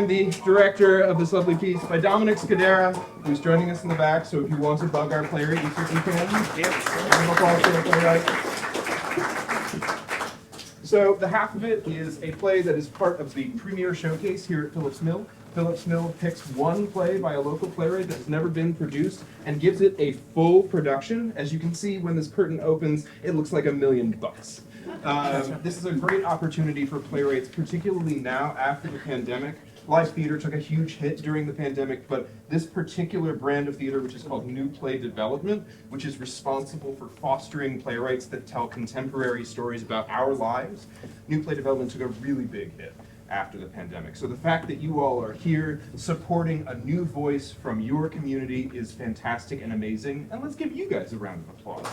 am the director of this lovely piece by Domenick Scudera, who's joining us in the back. So if you want to bug our playwright, you certainly can. So the half of it is a play that is part of the premiere showcase here at Phillips Mill. Phillips Mill picks one play by a local playwright that has never been produced and gives it a full production. As you can see, when this curtain opens, it looks like $1 million. This is a great opportunity for playwrights, particularly now after the pandemic. Live theater took a huge hit during the pandemic, but this particular brand of theater, which is called New Play Development, which is responsible for fostering playwrights that tell contemporary stories about our lives, New Play Development took a really big hit after the pandemic. So the fact that you all are here supporting a new voice from your community is fantastic and amazing. And let's give you guys a round of applause.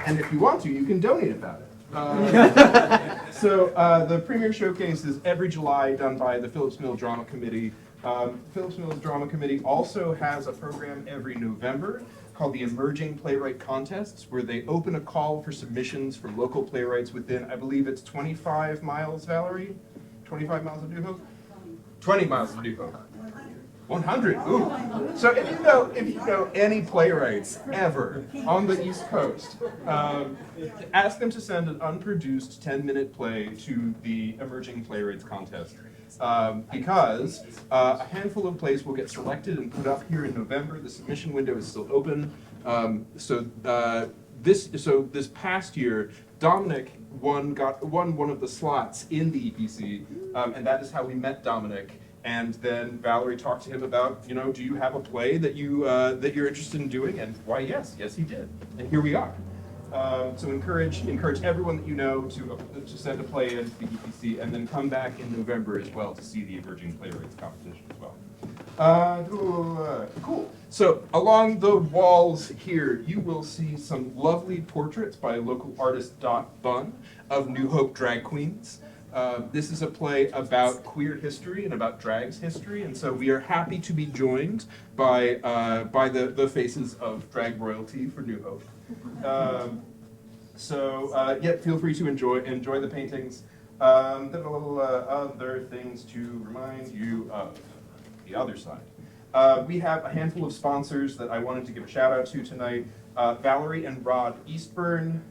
And if you want to, you can donate about it. So the premiere showcase is every July done by the Phillips Mill Drama Committee. Phillips Mill Drama Committee also has a program every November called the Emerging Playwright Contests, where they open a call for submissions from local playwrights within, I believe it's 25 miles, Valerie? 25 miles of New Hope? 20 miles of New Hope. 100, ooh. So if you know any playwrights ever on the East Coast, ask them to send an unproduced 10-minute play to the Emerging Playwrights Contest. Because a handful of plays will get selected and put up here in November. The submission window is still open. So this past year, Domenick won one of the slots in the EPC, and that is how we met Domenick. And then Valerie talked to him about, do you have a play that you're interested in doing? And why, yes, he did. And here we are. So encourage everyone that you know to send a play in to the EPC, and then come back in November as well to see the Emerging Playwrights competition as well. Cool. So along the walls here, you will see some lovely portraits by local artist Dot Bunn of New Hope drag queens. This is a play about queer history and about drag's history, and so we are happy to be joined by the faces of drag royalty for New Hope. Feel free to enjoy the paintings. Other things to remind you of the other side. We have a handful of sponsors that I wanted to give a shout out to tonight. Valerie and Rod Eastburn.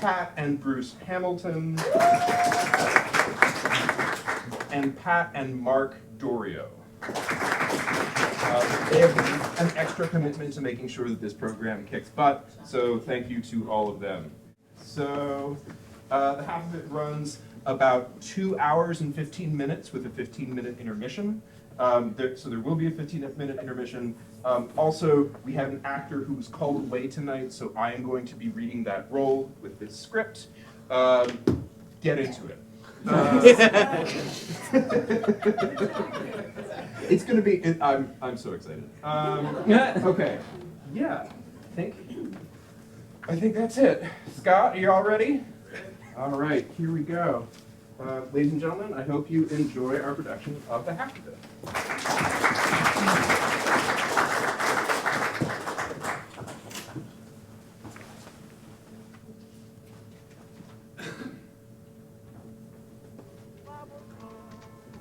Pat and Bruce Hamilton. And Pat and Mark Dorio. They have an extra commitment to making sure that this program kicks butt, so thank you to all of them. So the half of it runs about 2 hours and 15 minutes with a 15-minute intermission. So there will be a 15-minute intermission. Also, we have an actor who's called away tonight, so I am going to be reading that role with this script. Get into it. It's gonna be. I'm so excited. Okay. Yeah. I think that's it. Scott, are you all ready? All right. Here we go. Ladies and gentlemen, I hope you enjoy our production of The Half of It.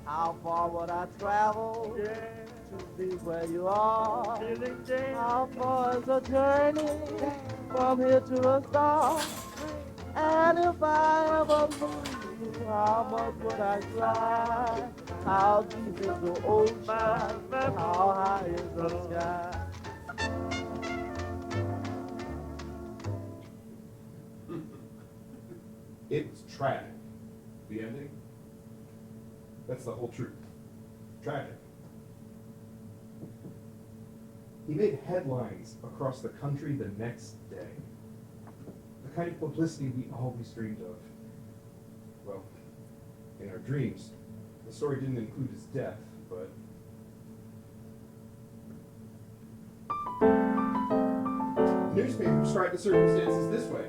How far would I travel to be where you are? How far is the journey from here to a star? And if I ever lose you, how much would I cry? How deep is the ocean? How high is the sky? It was tragic. The ending? That's the whole truth. Tragic. He made headlines across the country the next day. The kind of publicity we always dreamed of. Well, in our dreams. The story didn't include his death, but... Newspapers described the circumstances this way.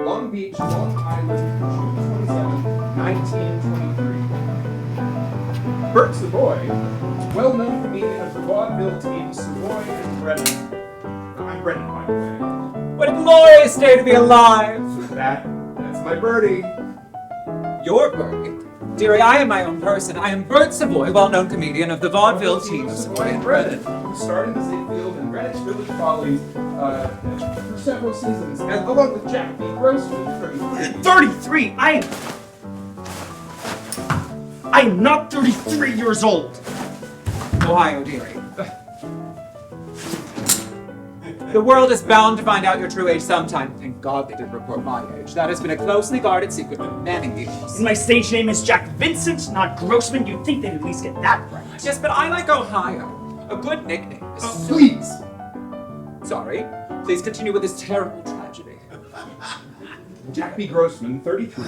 Long Beach, Long Island, June 27, 1923. Bert Savoy, well-known comedian of the Vaudeville teams Savoy and Brennan. I'm Brennan, by the way. What a glorious day to be alive! That's my birdie. Your Bertie? Dearie, I am my own person. I am Bert Savoy, well-known comedian of the Vaudeville team of Savoy and Griffin. Who starred in the Ziegfeld and Greenwich Village Follies for several seasons, and along with Jack B. Grossman. 33! I am not 33 years old! Ohio, dearie. The world is bound to find out your true age sometime. Thank God they didn't report my age. That has been a closely guarded secret for many years. And my stage name is Jack Vincent, not Grossman. You'd think they'd at least get that right. Yes, but I like Ohio. A good nickname is... Please! Sorry. Please continue with this terrible tragedy. Jack B. Grossman, 33.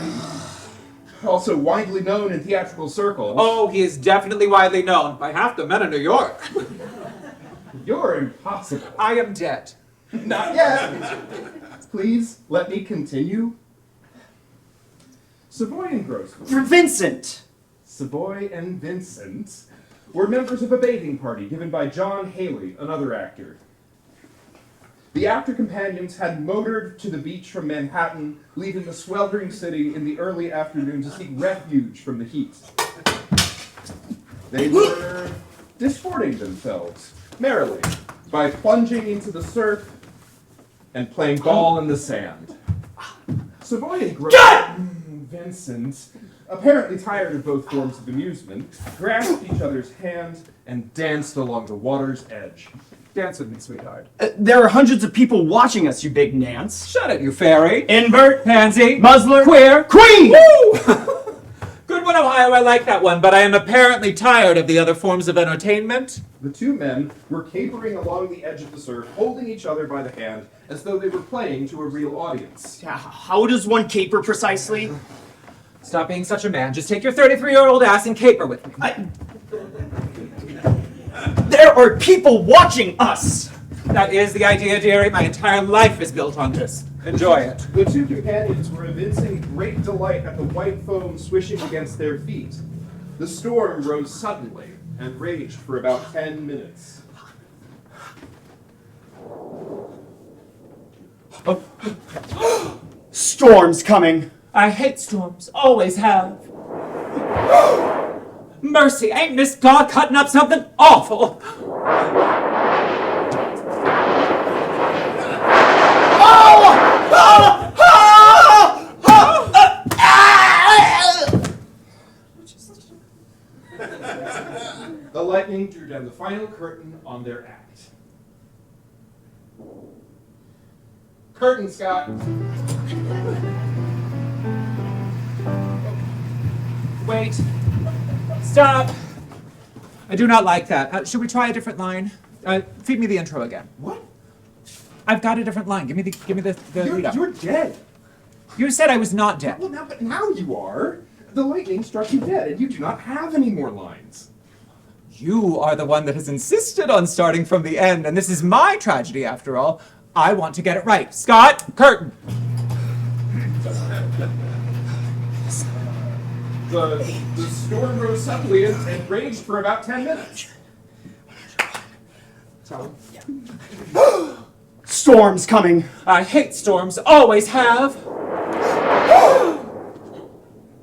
Also widely known in theatrical circles. Oh, he is definitely widely known by half the men in New York. You're impossible. I am dead. Not yet. Please let me continue. Savoy and Grossman. Vincent! Savoy and Vincent were members of a bathing party given by John Haley, another actor. The actor companions had motored to the beach from Manhattan, leaving the sweltering city in the early afternoon to seek refuge from the heat. They were disporting themselves merrily by plunging into the surf and playing ball in the sand. Savoy and Vincent, apparently tired of both forms of amusement, grasped each other's hands and danced along the water's edge. Dance with me, sweetheart. There are hundreds of people watching us, you big Nance. Shut it, you fairy. Invert, Pansy. Muzzler, Queer. Queen! Woo! Good one, Ohio. I like that one, but I am apparently tired of the other forms of entertainment. The two men were capering along the edge of the surf, holding each other by the hand as though they were playing to a real audience. How does one caper precisely? Stop being such a man. Just take your 33-year-old ass and caper with me. There are people watching us! That is the idea, dearie. My entire life is built on this. Enjoy it. The two companions were evincing great delight at the white foam swishing against their feet. The storm rose suddenly and raged for about 10 minutes. Storm's coming. I hate storms. Always have. Mercy, ain't Miss God cutting up something awful? The lightning drew down the final curtain on their act. Curtain, Scott. Wait. Stop. I do not like that. Should we try a different line? Feed me the intro again. What? I've got a different line. Give me the lead up. You're dead. You said I was not dead. Well, now you are. The lightning struck you dead, and you do not have any more lines. You are the one that has insisted on starting from the end, and this is my tragedy after all. I want to get it right. Scott, curtain. The storm rose suddenly and raged for about 10 minutes. Storm's coming. I hate storms, always have.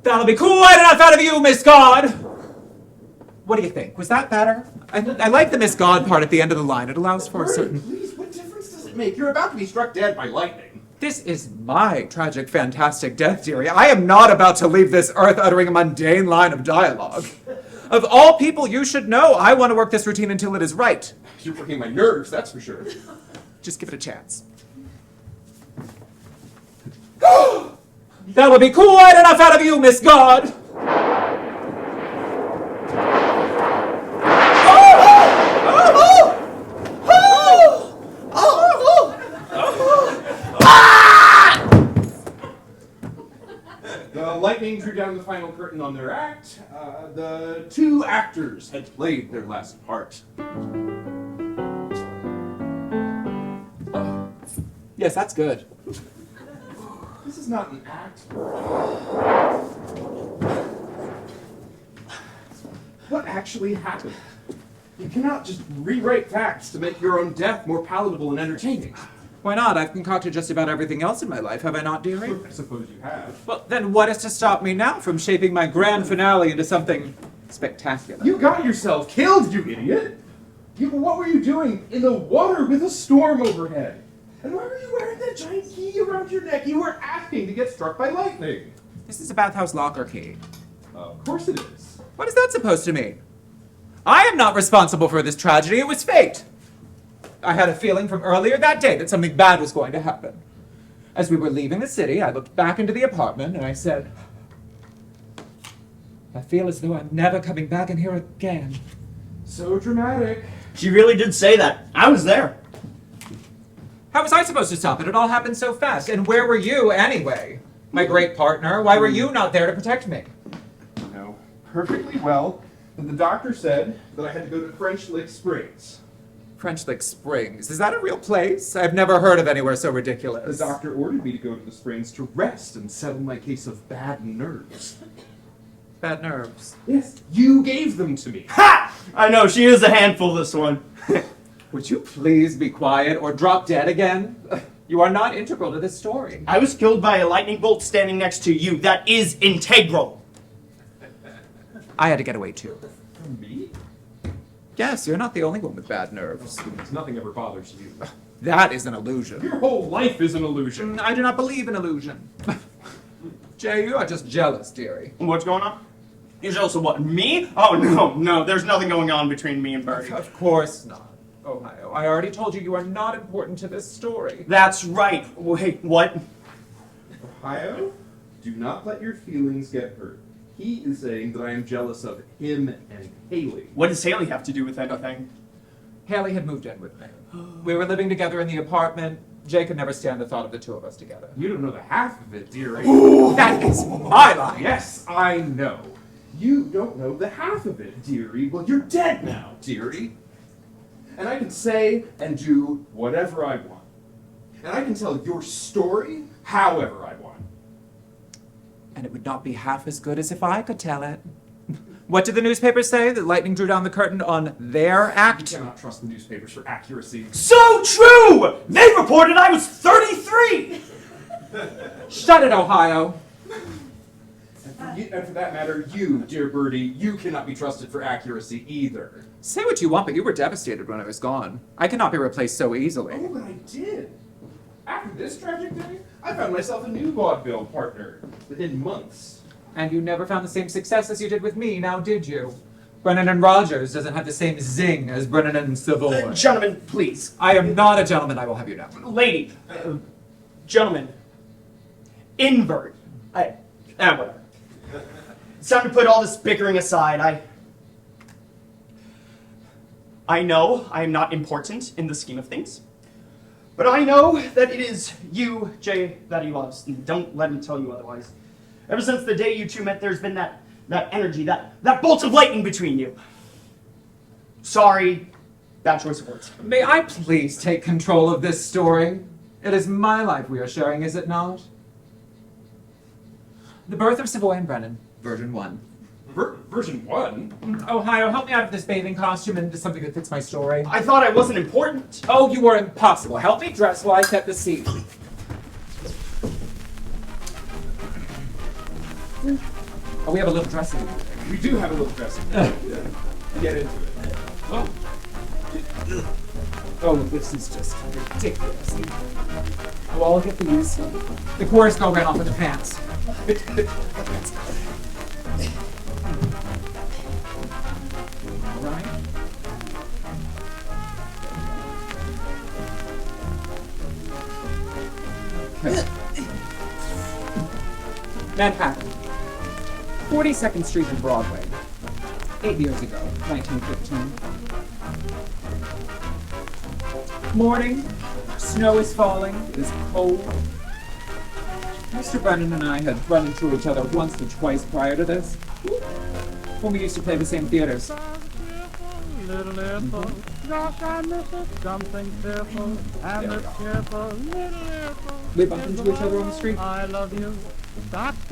That'll be quite enough out of you, Miss God. What do you think? Was that better? I like the Miss God part at the end of the line. It allows for a certain... Please, what difference does it make? You're about to be struck dead by lightning. This is my tragic, fantastic death, dearie. I am not about to leave this earth uttering a mundane line of dialogue. Of all people you should know, I want to work this routine until it is right. You're working my nerves, that's for sure. Just give it a chance. That would be quite enough out of you, Miss God! The lightning drew down the final curtain on their act. The two actors had played their last part. Yes, that's good. This is not an act. What actually happened? You cannot just rewrite facts to make your own death more palatable and entertaining. Why not? I've concocted just about everything else in my life, have I not, dearie? I suppose you have. Well, then what is to stop me now from shaping my grand finale into something spectacular? You got yourself killed, you idiot! What were you doing in the water with a storm overhead? And why were you wearing that giant key around your neck? You were asking to get struck by lightning. This is a bathhouse locker key. Of course it is. What is that supposed to mean? I am not responsible for this tragedy. It was fate. I had a feeling from earlier that day that something bad was going to happen. As we were leaving the city, I looked back into the apartment and I said, I feel as though I'm never coming back in here again. So dramatic. She really did say that. I was there. How was I supposed to stop it? It all happened so fast. And where were you anyway? My great partner, why were you not there to protect me? You know perfectly well that the doctor said that I had to go to French Lick Springs. French Lick Springs. Is that a real place? I've never heard of anywhere so ridiculous. The doctor ordered me to go to the Springs to rest and settle my case of bad nerves. Bad nerves. Yes, you gave them to me. Ha! I know, she is a handful, this one. Would you please be quiet or drop dead again? You are not integral to this story. I was killed by a lightning bolt standing next to you. That is integral. I had to get away too. Me? Yes, you're not the only one with bad nerves. Nothing ever bothers you. That is an illusion. Your whole life is an illusion. I do not believe in illusion. Jay, you are just jealous, dearie. What's going on? You're jealous of what, me? Oh, no, there's nothing going on between me and Bertie. Of course not. Ohio, I already told you you are not important to this story. That's right. Wait, what? Ohio, do not let your feelings get hurt. He is saying that I am jealous of him and Haley. What does Haley have to do with anything? Haley had moved in with me. We were living together in the apartment. Jay could never stand the thought of the two of us together. You don't know the half of it, dearie. That is my lie. Yes, I know. You don't know the half of it, dearie. Well, you're dead now, dearie. And I can say and do whatever I want. And I can tell your story however I want. And it would not be half as good as if I could tell it. What did the newspapers say? That lightning drew down the curtain on their You act? cannot trust the newspapers for accuracy. So true! They reported I was 33! Shut it, Ohio. And for that matter, you, dear Birdie, you cannot be trusted for accuracy either. Say what you want, but you were devastated when I was gone. I cannot be replaced so easily. Oh, but I did. After this tragic day, I found myself a new vaudeville partner within months. And you never found the same success as you did with me, now did you? Brennan and Rogers doesn't have the same zing as Brennan and Savoy. Gentlemen, please. I am not a gentleman, I will have you know. Lady. Gentlemen. Invert. Whatever. It's time to put all this bickering aside. I know I am not important in the scheme of things. But I know that it is you, Jay, that he loves. And don't let him tell you otherwise. Ever since the day you two met, there's been that energy, that bolt of lightning between you. Sorry, bad choice of words. May I please take control of this story? It is my life we are sharing, is it not? The birth of Savoy and Brennan, version 1. Version 1? Ohio, help me out of this bathing costume and into something that fits my story. I thought I wasn't important. Oh, you are impossible. Help me dress while I set the scene. Oh, we have a little dressing. We do have a little dressing. Get into it. Oh, this is just ridiculous. Oh, I'll get these. The chorus girl ran off with the pants. All right. Okay. Manhattan. 42nd Street and Broadway. 8 years ago, 1915. Morning, snow is falling, it is cold. Mr. Brennan and I had run into each other once or twice prior to this, when we used to play the same theaters. Little airport, gosh, I miss it. Something fearful and it's cheerful. Little airport. We bumped into each other on the street. I love you.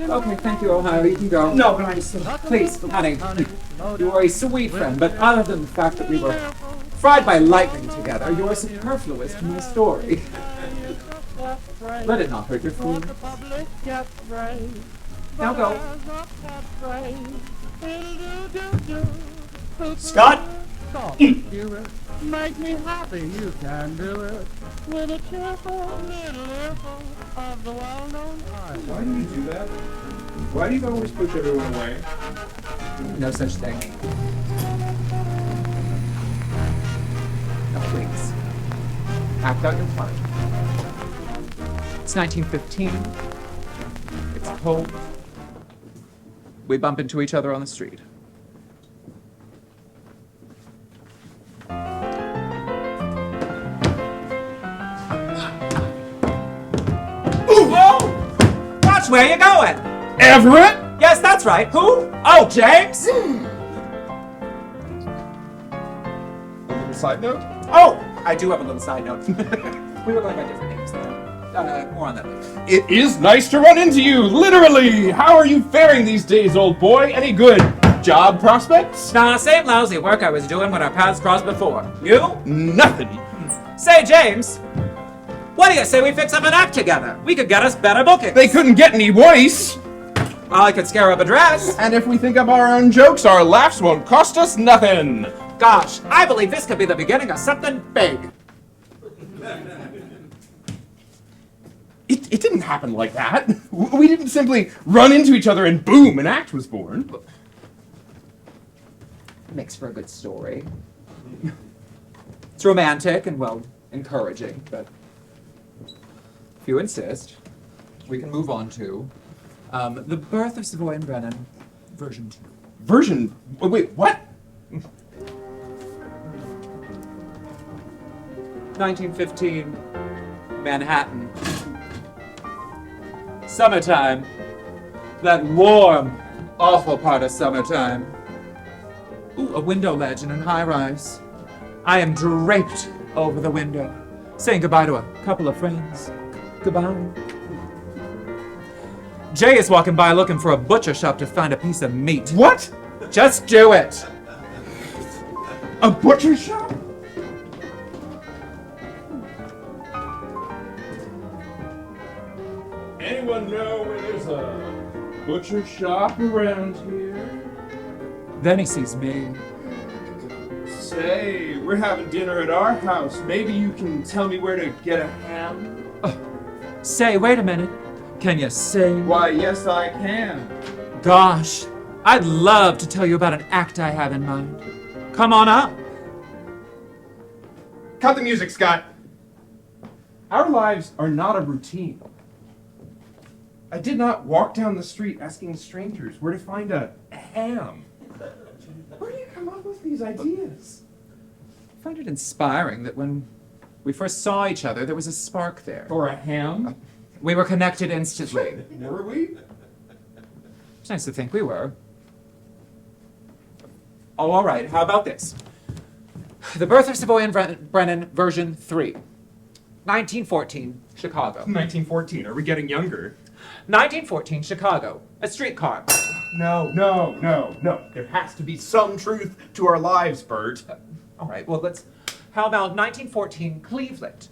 Okay, thank you, Ohio. You can go. No, but I'm still... Please, honey. You are a sweet friend, but other than the fact that we were fried by lightning together, you are superfluous to my story. afraid. Let it not hurt your For feelings. the public gets brave. Now go. But I'm not afraid. Do-do-do-do. Scott! Stop, do it. Make me happy, you can do it. With a cheerful little earful of the well-known Why kind. do you do that? Why do you always push everyone away? No such thing. Now please, act out your part. It's 1915. It's cold. We bump into each other on the street. Whoa! Watch where you're going! Everett! Yes, that's right. Who? Oh, James! A little side note? Oh, I do have a little side note. We were going by different names, though. More on that later. It is nice to run into you, literally! How are you faring these days, old boy? Any good job prospects? Nah, same lousy work I was doing when our paths crossed before. You? Nothing. Say, James, what do you say we fix up an act together? We could get us better bookings. They couldn't get any worse. Well, I could scare up a dress. And if we think up our own jokes, our laughs won't cost us nothing. Gosh, I believe this could be the beginning of something big. It didn't happen like that. We didn't simply run into each other and boom, an act was born. Makes for a good story. It's romantic and, well, encouraging, but if you insist, we can move on to The Birth of Savoy and Brennan, version 2. Version? Wait, what? 1915, Manhattan. Summertime. That warm, awful part of summertime. Ooh, a window ledge in a high-rise. I am draped over the window, saying goodbye to a couple of friends. Goodbye. Jay is walking by looking for a butcher shop to find a piece of meat. What? Just do it. A butcher shop? Anyone know where there's a butcher shop around here? Then he sees me. Say, we're having dinner at our house. Maybe you can tell me where to get a ham? Say, wait a minute. Can you sing? Why, yes, I can. Gosh, I'd love to tell you about an act I have in mind. Come on up. Cut the music, Scott. Our lives are not a routine. I did not walk down the street asking strangers where to find a ham. Where do you come up with these ideas? I find it inspiring that when we first saw each other, there was a spark there. For a ham? We were connected instantly. Were we? It's nice to think we were. Oh, all right. How about this? The Birth of Savoy and Brennan, version 3. 1914, Chicago. 1914. Are we getting younger? 1914, Chicago. A streetcar. No. There has to be some truth to our lives, Bert. All right, well, how about 1914, Cleveland?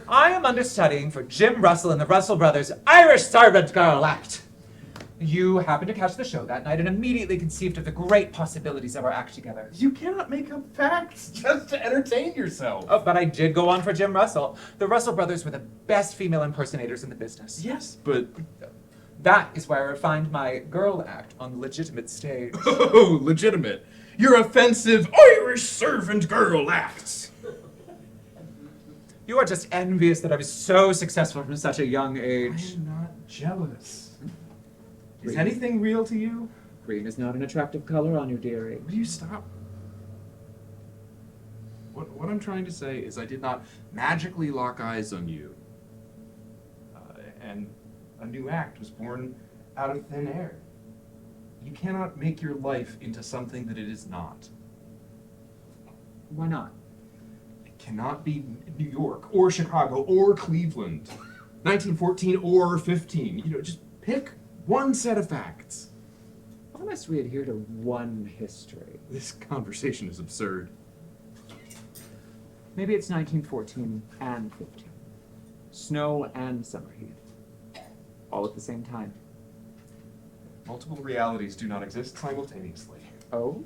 I am understudying for Jim Russell and the Russell Brothers' Irish Servant Girl Act. You happened to catch the show that night and immediately conceived of the great possibilities of our act together. You cannot make up facts just to entertain yourself. Oh, but I did go on for Jim Russell. The Russell Brothers were the best female impersonators in the business. Yes, but... That is where I refined my girl act on the legitimate stage. Oh, legitimate. Your offensive Irish servant girl acts. You are just envious that I was so successful from such a young I age. am not jealous. Is anything real to you? Green is not an attractive color on you, dearie. Will you stop? What I'm trying to say is I did not magically lock eyes on you. And a new act was born out of thin air. You cannot make your life into something that it is not. Why not? It cannot be New York or Chicago or Cleveland. 1914 or 15. You know, just pick one set of facts. Why must we adhere to one history? This conversation is absurd. Maybe it's 1914 and 15. Snow and summer heat. All at the same time. Multiple realities do not exist simultaneously. Oh?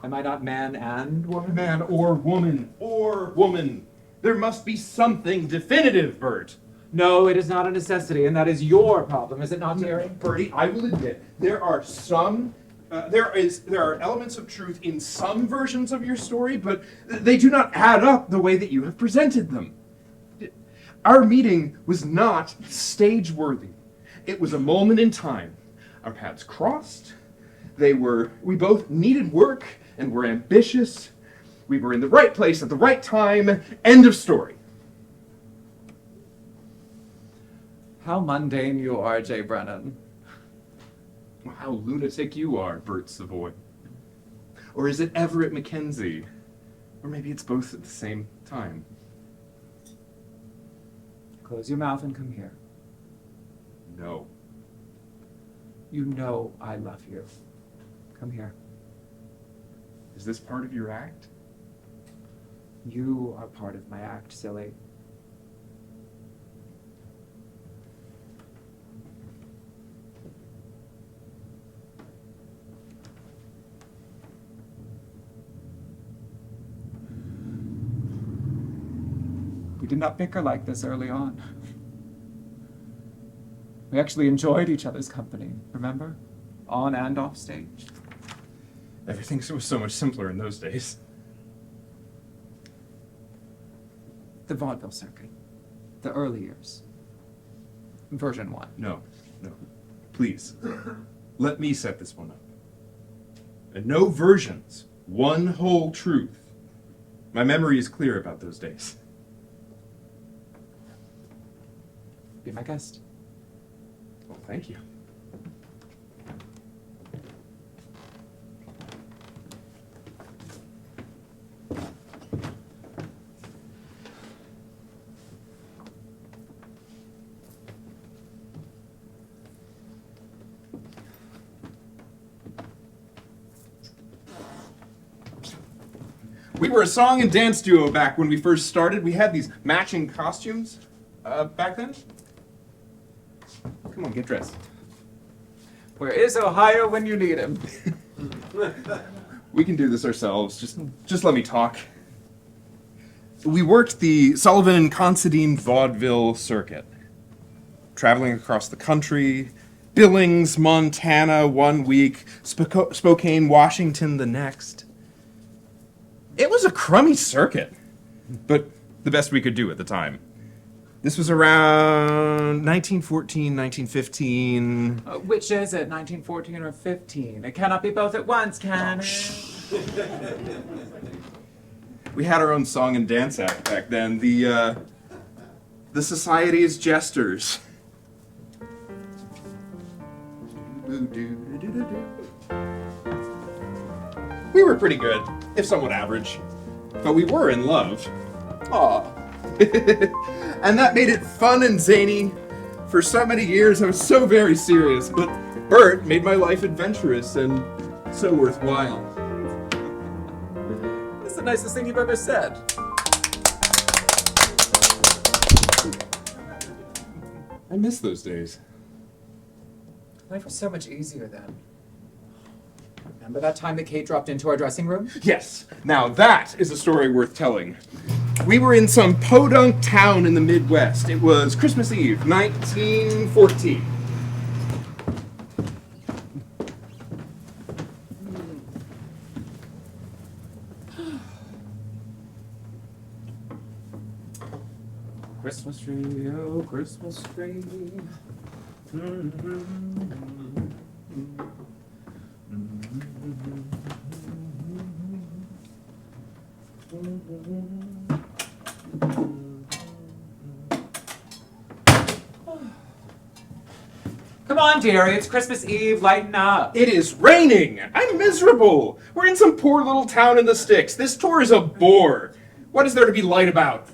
Am I not man and woman? Man or woman or woman. There must be something definitive, Bert. No, it is not a necessity, and that is your problem, is it not, Terry? Bertie, I will admit there are elements of truth in some versions of your story, but they do not add up the way that you have presented them. Our meeting was not stage worthy. It was a moment in time. Our paths crossed. We both needed work and were ambitious. We were in the right place at the right time. End of story. How mundane you are, Jay Brennan. How lunatic you are, Bert Savoy. Or is it Everett Mackenzie? Or maybe it's both at the same time. Close your mouth and come here. No. You know I love you. Come here. Is this part of your act? You are part of my act, silly. We did not bicker like this early on. We actually enjoyed each other's company, remember? On and off stage. Everything was so much simpler in those days. The Vaudeville circuit. The early years. Version 1. No. Please. Let me set this one up. And no versions. One whole truth. My memory is clear about those days. Be my guest. Well, thank you. We were a song and dance duo back when we first started. We had these matching costumes back then. Come on, get dressed. Where is Ohio when you need him? We can do this ourselves. Just let me talk. We worked the Sullivan and Considine vaudeville circuit, traveling across the country, Billings, Montana 1 week, Spokane, Washington the next. It was a crummy circuit, but the best we could do at the time. This was around 1914, 1915. Which is it, 1914 or 15? It cannot be both at once, can it? We had our own song and dance act back then. The Society's Jesters. We were pretty good, if somewhat average. But we were in love. Aw. And that made it fun and zany. For so many years, I was so very serious, but Bert made my life adventurous and so worthwhile. That's the nicest thing you've ever said. I miss those days. Life was so much easier then. Remember that time that Kate dropped into our dressing room? Yes, now that is a story worth telling. We were in some podunk town in the Midwest. It was Christmas Eve, 1914. Christmas tree, oh Christmas tree. Come on, dearie, it's Christmas Eve, lighten up. It is raining! I'm miserable! We're in some poor little town in the sticks. This tour is a bore. What is there to be light about?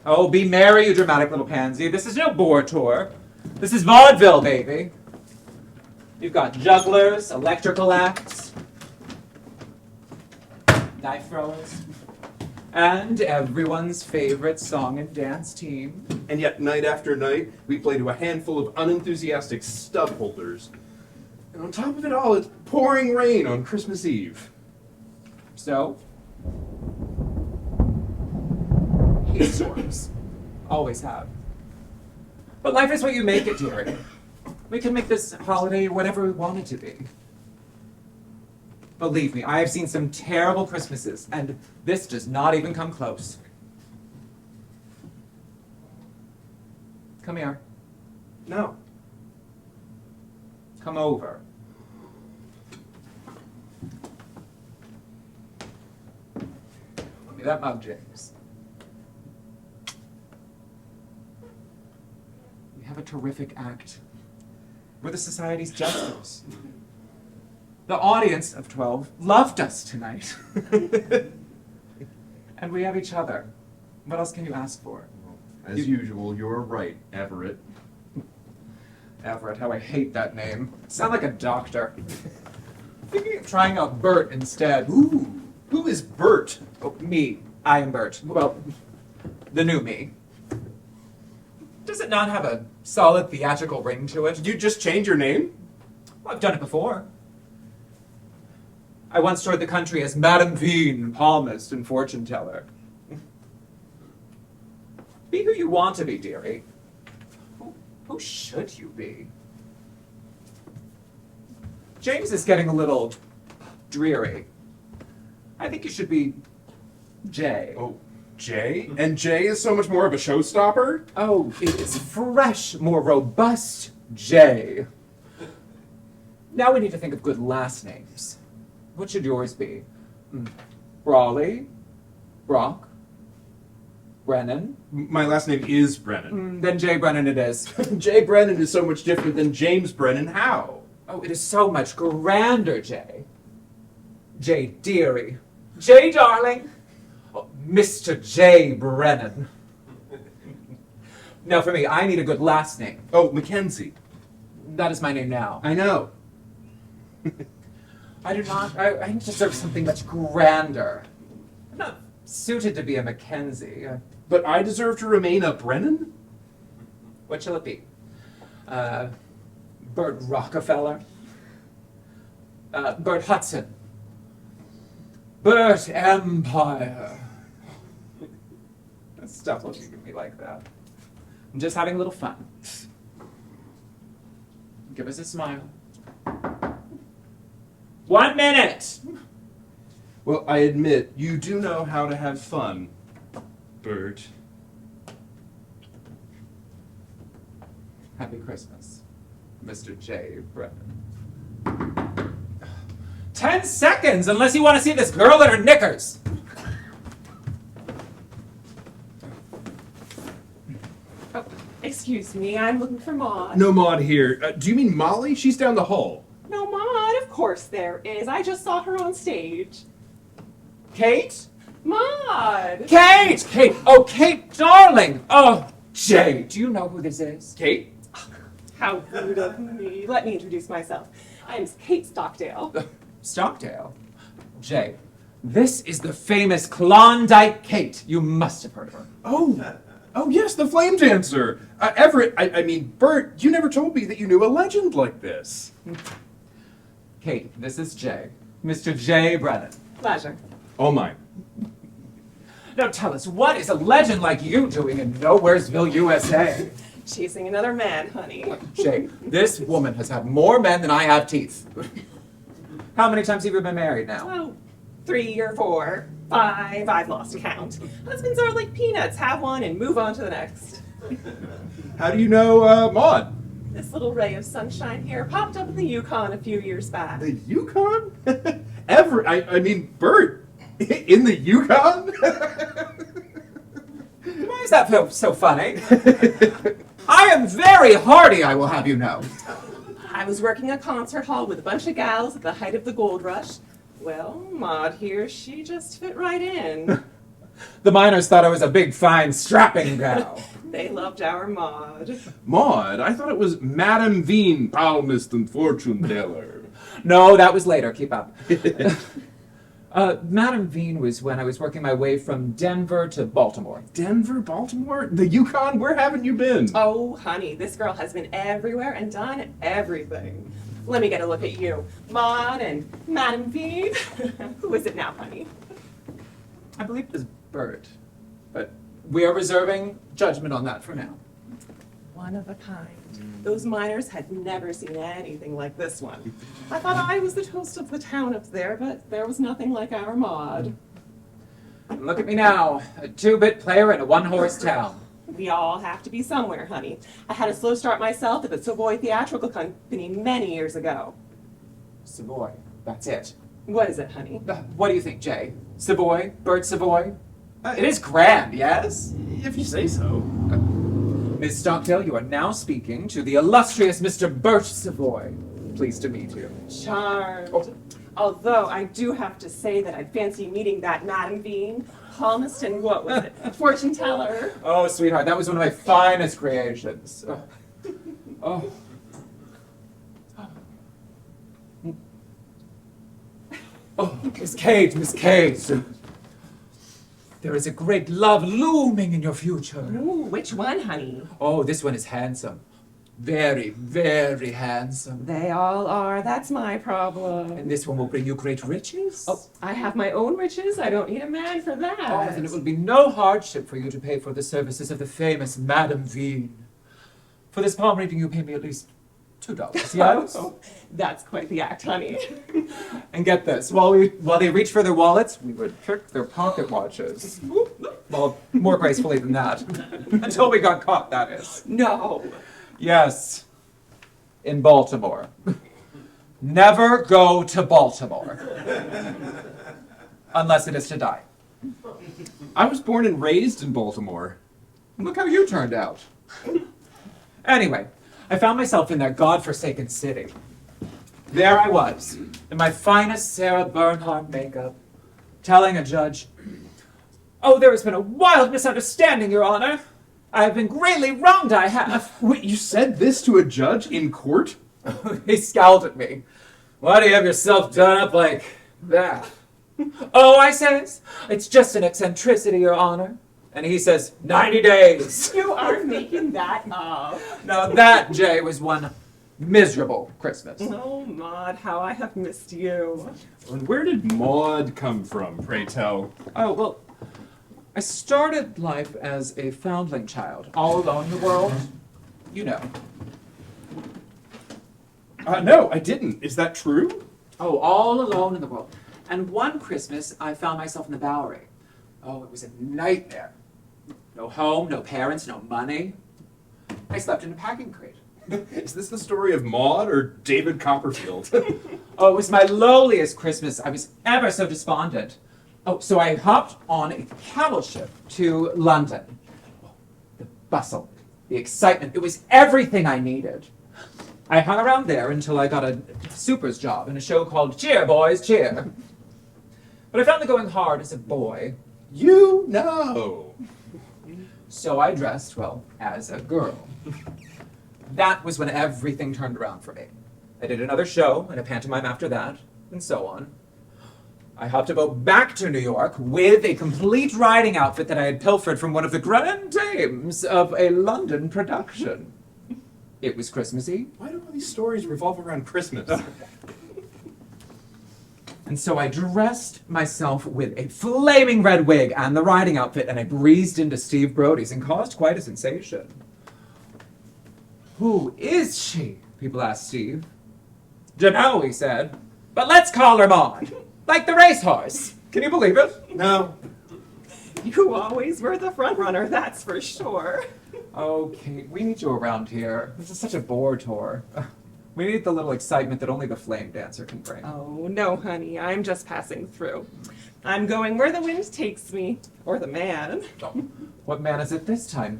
Oh, be merry, you dramatic little pansy. This is no bore tour. This is vaudeville, baby. You've got jugglers, electrical acts, knife throwers, And everyone's favorite song and dance team. And yet, night after night, we play to a handful of unenthusiastic stub holders. And on top of it all, it's pouring rain on Christmas Eve. So, hate storms. Always have. But life is what you make it, dearie. We can make this holiday whatever we want it to be. Believe me, I have seen some terrible Christmases, and this does not even come close. Come here. No. Come over. Give me that mug, James. We have a terrific act. We're the society's jesters. The audience of 12 loved us tonight. And we have each other. What else can you ask for? As usual, you're right, Everett. Everett, how I hate that name. Sound like a doctor. Thinking of trying out Bert instead. Ooh, who is Bert? Oh, me. I am Bert. Well, the new me. Does it not have a solid theatrical ring to it? Did you just change your name? Well, I've done it before. I once toured the country as Madame Veen, palmist and fortune teller. Be who you want to be, dearie. Who should you be? James is getting a little dreary. I think you should be Jay. Oh, Jay? And Jay is so much more of a showstopper? Oh, it is fresh, more robust Jay. Now we need to think of good last names. What should yours be? Brawley? Brock? Brennan? My last name is Brennan. Then Jay Brennan it is. Jay Brennan is so much different than James Brennan. How? Oh, it is so much grander, Jay. Jay dearie. Jay darling. Oh, Mr. Jay Brennan. Now for me, I need a good last name. Oh, Mackenzie. That is my name now. I know. I do not. I deserve something much grander. I'm not suited to be a Mackenzie. But I deserve to remain a Brennan? What shall it be? Bert Rockefeller? Bert Hudson? Bert Empire? Stop looking at me like that. I'm just having a little fun. Give us a smile. 1 minute! Well, I admit, you do know how to have fun, Bert. Happy Christmas, Mr. J. Brennan. 10 seconds, unless you want to see this girl in her knickers! Oh, excuse me, I'm looking for Maud. No Maud here. Do you mean Molly? She's down the hall. No, Maud, of course there is. I just saw her on stage. Kate? Maud! Kate! Kate! Oh, Kate, darling! Oh, Jay, do you know who this is? Kate? How rude of me. Let me introduce myself. I'm Kate Stockdale. Stockdale? Jay, this is the famous Klondike Kate. You must have heard of her. Oh yes, the flame dancer. Everett, I mean, Bert, you never told me that you knew a legend like this. Kate, this is Jay. Mr. J. Brennan. Pleasure. All mine. Now tell us, what is a legend like you doing in Nowheresville, USA? Chasing another man, honey. Jay, this woman has had more men than I have teeth. How many times have you been married now? Oh, 3 or 4, 5, I've lost count. Husbands are like peanuts. Have one and move on to the next. How do you know Maud? This little ray of sunshine here popped up in the Yukon a few years back. The Yukon? Everett, I mean, Bert, in the Yukon? Why is that so funny? I am very hardy, I will have you know. I was working a concert hall with a bunch of gals at the height of the gold rush. Well, Maud here, she just fit right in. The miners thought I was a big, fine, strapping gal. They loved our Maud. Maud? I thought it was Madame Veen, palmist and fortune teller. No, that was later. Keep up. Madam Veen was when I was working my way from Denver to Baltimore. Denver, Baltimore, the Yukon. Where haven't you been? Oh, honey, this girl has been everywhere and done everything. Let me get a look at you. Maud and Madam Veen. Who is it now, honey? I believe it was Bert, but we are reserving judgment on that for now. One of a kind. Those miners had never seen anything like this one. I thought I was the toast of the town up there, but there was nothing like our Maud. Look at me now, a 2-bit player in a 1-horse town. We all have to be somewhere, honey. I had a slow start myself at the Savoy Theatrical Company many years ago. Savoy, that's it. What is it, honey? What do you think, Jay? Savoy? Bert Savoy? It is grand, yes? If you say so. Miss Stockdale, you are now speaking to the illustrious Mr. Bert Savoy. Pleased to meet you. Charmed. Oh. Although I do have to say that I'd fancy meeting that Madam Veen, palmist and what was it? Fortune teller. Oh, sweetheart, that was one of my finest creations. Oh. Oh, Miss Kate, Miss Kate. There is a great love looming in your future. Ooh, which one, honey? Oh, this one is handsome. Very, very handsome. They all are. That's my problem. And this one will bring you great riches. Oh, I have my own riches. I don't need a man for that. Oh, then it will be no hardship for you to pay for the services of the famous Madame Veen. For this palm reading, you pay me at least $2, yes? Oh, that's quite the act, honey. And get this, while they reach for their wallets, we would trick their pocket watches. Well, more gracefully than that. Until we got caught, that is. No. Yes. In Baltimore. Never go to Baltimore. Unless it is to die. I was born and raised in Baltimore. Look how you turned out. Anyway, I found myself in that godforsaken city. There I was, in my finest Sarah Bernhardt makeup, telling a judge, "Oh, there has been a wild misunderstanding, Your Honor. I have been greatly wronged, I have." Wait, you said this to a judge in court? He scowled at me. "Why do you have yourself done up like that?" "Oh," I says, "it's just an eccentricity, Your Honor." And he says, 90 days. You are making that up. Now that, Jay, was one miserable Christmas. Oh, Maud, how I have missed you. And where did Maud come from, pray tell? Oh, well, I started life as a foundling child, all alone in the world. You know. No, I didn't. Is that true? Oh, all alone in the world. And one Christmas, I found myself in the Bowery. Oh, it was a nightmare. No home, no parents, no money. I slept in a packing crate. Is this the story of Maud or David Copperfield? Oh, it was my lowliest Christmas. I was ever so despondent. Oh, so I hopped on a camel ship to London. The bustle, the excitement, it was everything I needed. I hung around there until I got a super's job in a show called Cheer, Boys, Cheer. But I found the going hard as a boy. You know. So I dressed, well, as a girl. That was when everything turned around for me. I did another show and a pantomime after that, and so on. I hopped a boat back to New York with a complete riding outfit that I had pilfered from one of the grand dames of a London production. It was Christmas Eve. Why do all these stories revolve around Christmas? And so I dressed myself with a flaming red wig and the riding outfit, and I breezed into Steve Brody's and caused quite a sensation. "Who is she?" people asked Steve. "Dunno," he said, "but let's call her Maud. Like the racehorse. Can you believe it?" No. You always were the front runner, that's for sure. Oh, Kate, we need you around here. This is such a bore tour. We need the little excitement that only the flame dancer can bring. Oh, no, honey, I'm just passing through. I'm going where the wind takes me, or the man. Oh, what man is it this time?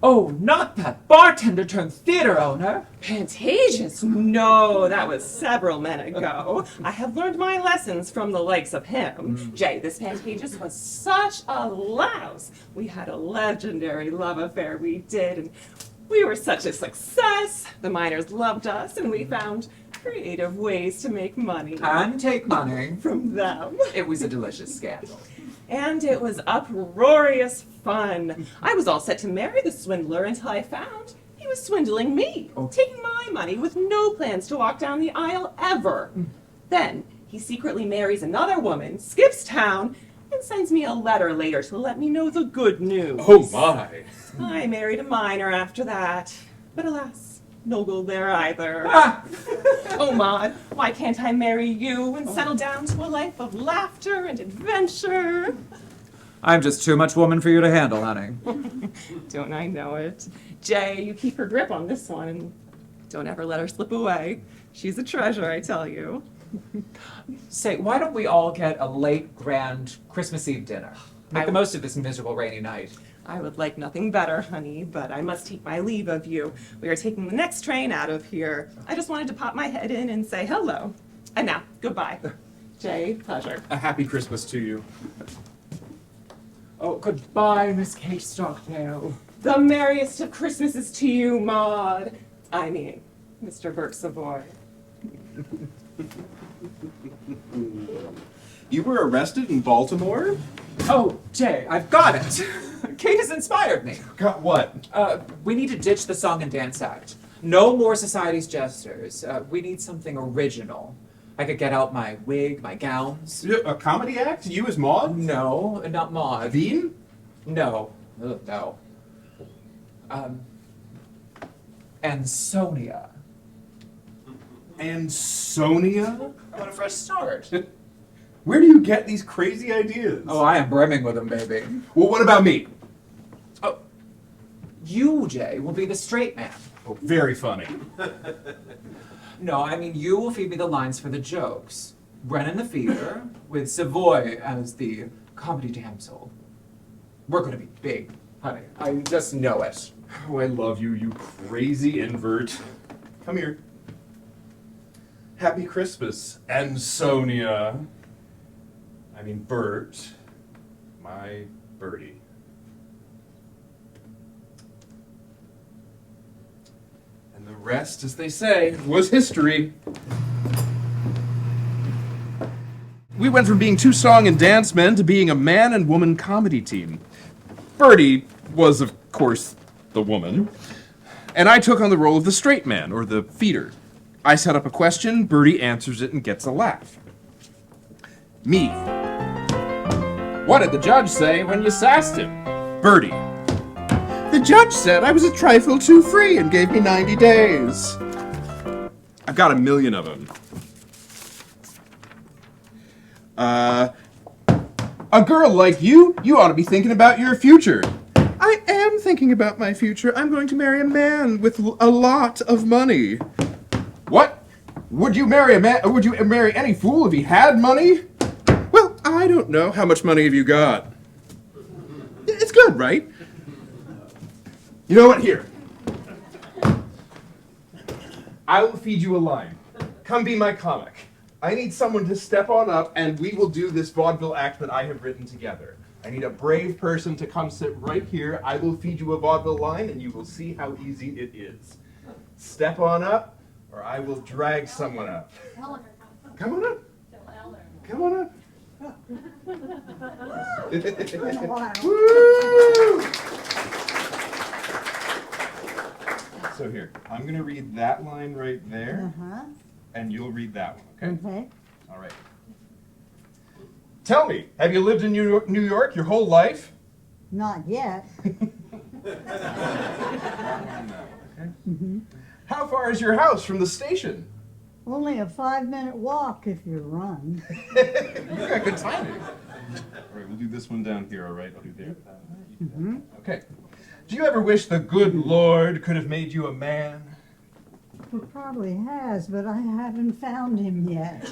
Oh, not that bartender turned theater owner. Pantages? No, that was several men ago. I have learned my lessons from the likes of him. Jay, this Pantages was such a louse. We had a legendary love affair, we did, and We were such a success. The miners loved us, and we found creative ways to make money And take money. from them. It was a delicious scandal. And it was uproarious fun. I was all set to marry the swindler until I found he was swindling me, taking my money with no plans to walk down the aisle ever. Then he secretly marries another woman, skips town, and sends me a letter later to let me know the good news. Oh my. I married a miner after that, but alas, no gold there either. Oh, Maud, why can't I marry you and settle down to a life of laughter and adventure? I'm just too much woman for you to handle, honey. Don't I know it? Jay, you keep her grip on this one and don't ever let her slip away. She's a treasure, I tell you. Say, why don't we all get a late, grand Christmas Eve dinner? Make the I- most of this miserable rainy night. I would like nothing better, honey, but I must take my leave of you. We are taking the next train out of here. I just wanted to pop my head in and say hello. And now, goodbye. Jay, pleasure. A happy Christmas to you. Oh, goodbye, Miss Kate Stockdale. The merriest of Christmases to you, Maud. I mean, Mr. Bert Savoy. You were arrested in Baltimore? Oh, Jay, I've got it. Kate has inspired me. Got what? We need to ditch the song and dance act. No more society's jesters. We need something original. I could get out my wig, my gowns. A comedy act? You as Maud? No, not Maud. Bean? No. Ugh, no. And Sonia. And Sonia? I want a fresh start. Where do you get these crazy ideas? Oh, I am brimming with them, baby. Well, what about me? Oh, you, Jay, will be the straight man. Oh, very funny. No, I mean, you will feed me the lines for the jokes. Brennan the feeder, with Savoy as the comedy damsel. We're gonna be big, honey. I just know it. Oh, I love you, you crazy invert. Come here. Happy Christmas, and Sonia. I mean, Bert. My birdie. And the rest, as they say, was history. We went from being two song and dance men to being a man and woman comedy team. Birdie was, of course, the woman. And I took on the role of the straight man, or the feeder. I set up a question, Birdie answers it and gets a laugh. Me. What did the judge say when you sassed him? Birdie. The judge said I was a trifle too free and gave me 90 days. I've got a million of them. A girl like you ought to be thinking about your future. I am thinking about my future. I'm going to marry a man with a lot of money. What? Would you marry a man? Would you marry any fool if he had money? Well, I don't know. How much money have you got? It's good, right? You know what? Here. I will feed you a line. Come be my comic. I need someone to step on up and we will do this vaudeville act that I have written together. I need a brave person to come sit right here. I will feed you a vaudeville line and you will see how easy it is. Step on up or I will drag someone up. Come on up. Come on up. Woo! So here, I'm going to read that line right there, and you'll read that one, okay? Okay. All right. Tell me, have you lived in New York your whole life? Not yet. How far is your house from the station? Only a 5-minute walk if you run. You got good timing. All right, we'll do this one down here, all right? I'll do there. Okay. Do you ever wish the good Lord could have made you a man? He probably has, but I haven't found him yet.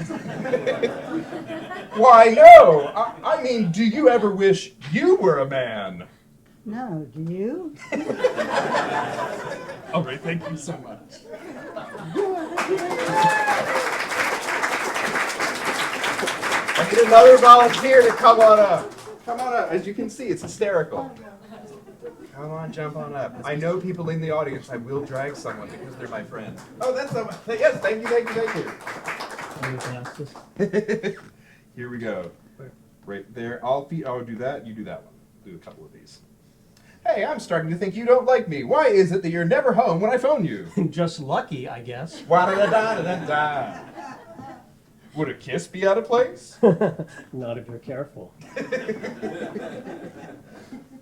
Why, no! I mean, do you ever wish you were a man? No, do you? All right, thank you so much. I need another volunteer to come on up. Come on up. As you can see, it's hysterical. Come on, jump on up. I know people in the audience. I will drag someone because they're my friend. Oh, that's someone. Yes, thank you, thank you, thank you. Here we go. Right there. I'll do that. You do that one. Do a couple of these. Hey, I'm starting to think you don't like me. Why is it that you're never home when I phone you? Just lucky, I guess. Wa-da-da-da-da-da. Would a kiss be out of place? Not if you're careful.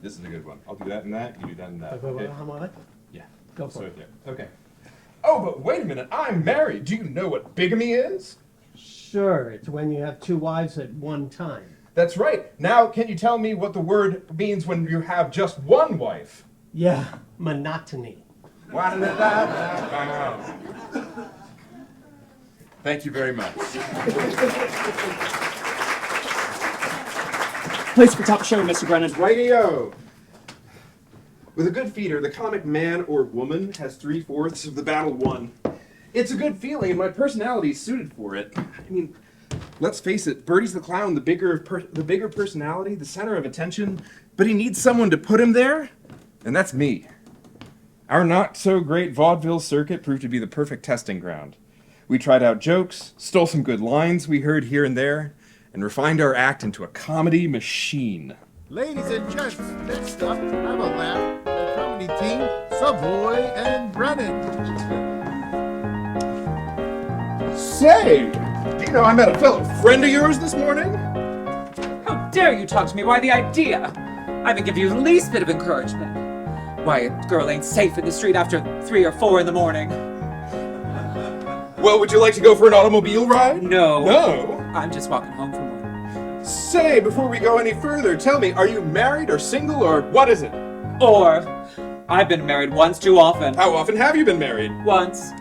This is a good one. I'll do that and that. You do that and that. Okay. How am I? Yeah. Go for So, it. yeah. Okay. Oh, but wait a minute. I'm married. Do you know what bigamy is? Sure, it's when you have two wives at one time. That's right. Now, can you tell me what the word means when you have just one wife? Yeah, monotony. Thank you very much. Place for top show, Mr. Brennan. Radio. With a good feeder, the comic man or woman has 3/4 of the battle won. It's a good feeling, and my personality is suited for it. I mean, let's face it, Bertie's the clown, the bigger personality, the center of attention, but he needs someone to put him there, and that's me. Our not-so-great vaudeville circuit proved to be the perfect testing ground. We tried out jokes, stole some good lines we heard here and there, and refined our act into a comedy machine. Ladies and gents, next up, have a laugh, the comedy team, Savoy and Brennan. Say, do you know I met a fellow friend of yours this morning? How dare you talk to me? Why, the idea? I haven't given you the least bit of encouragement. Why, a girl ain't safe in the street after 3 or 4 in the morning. Well, would you like to go for an automobile ride? No. No? I'm just walking home from work. Say, before we go any further, tell me, are you married or single or what is it? Or, I've been married once too often. How often have you been married? Once.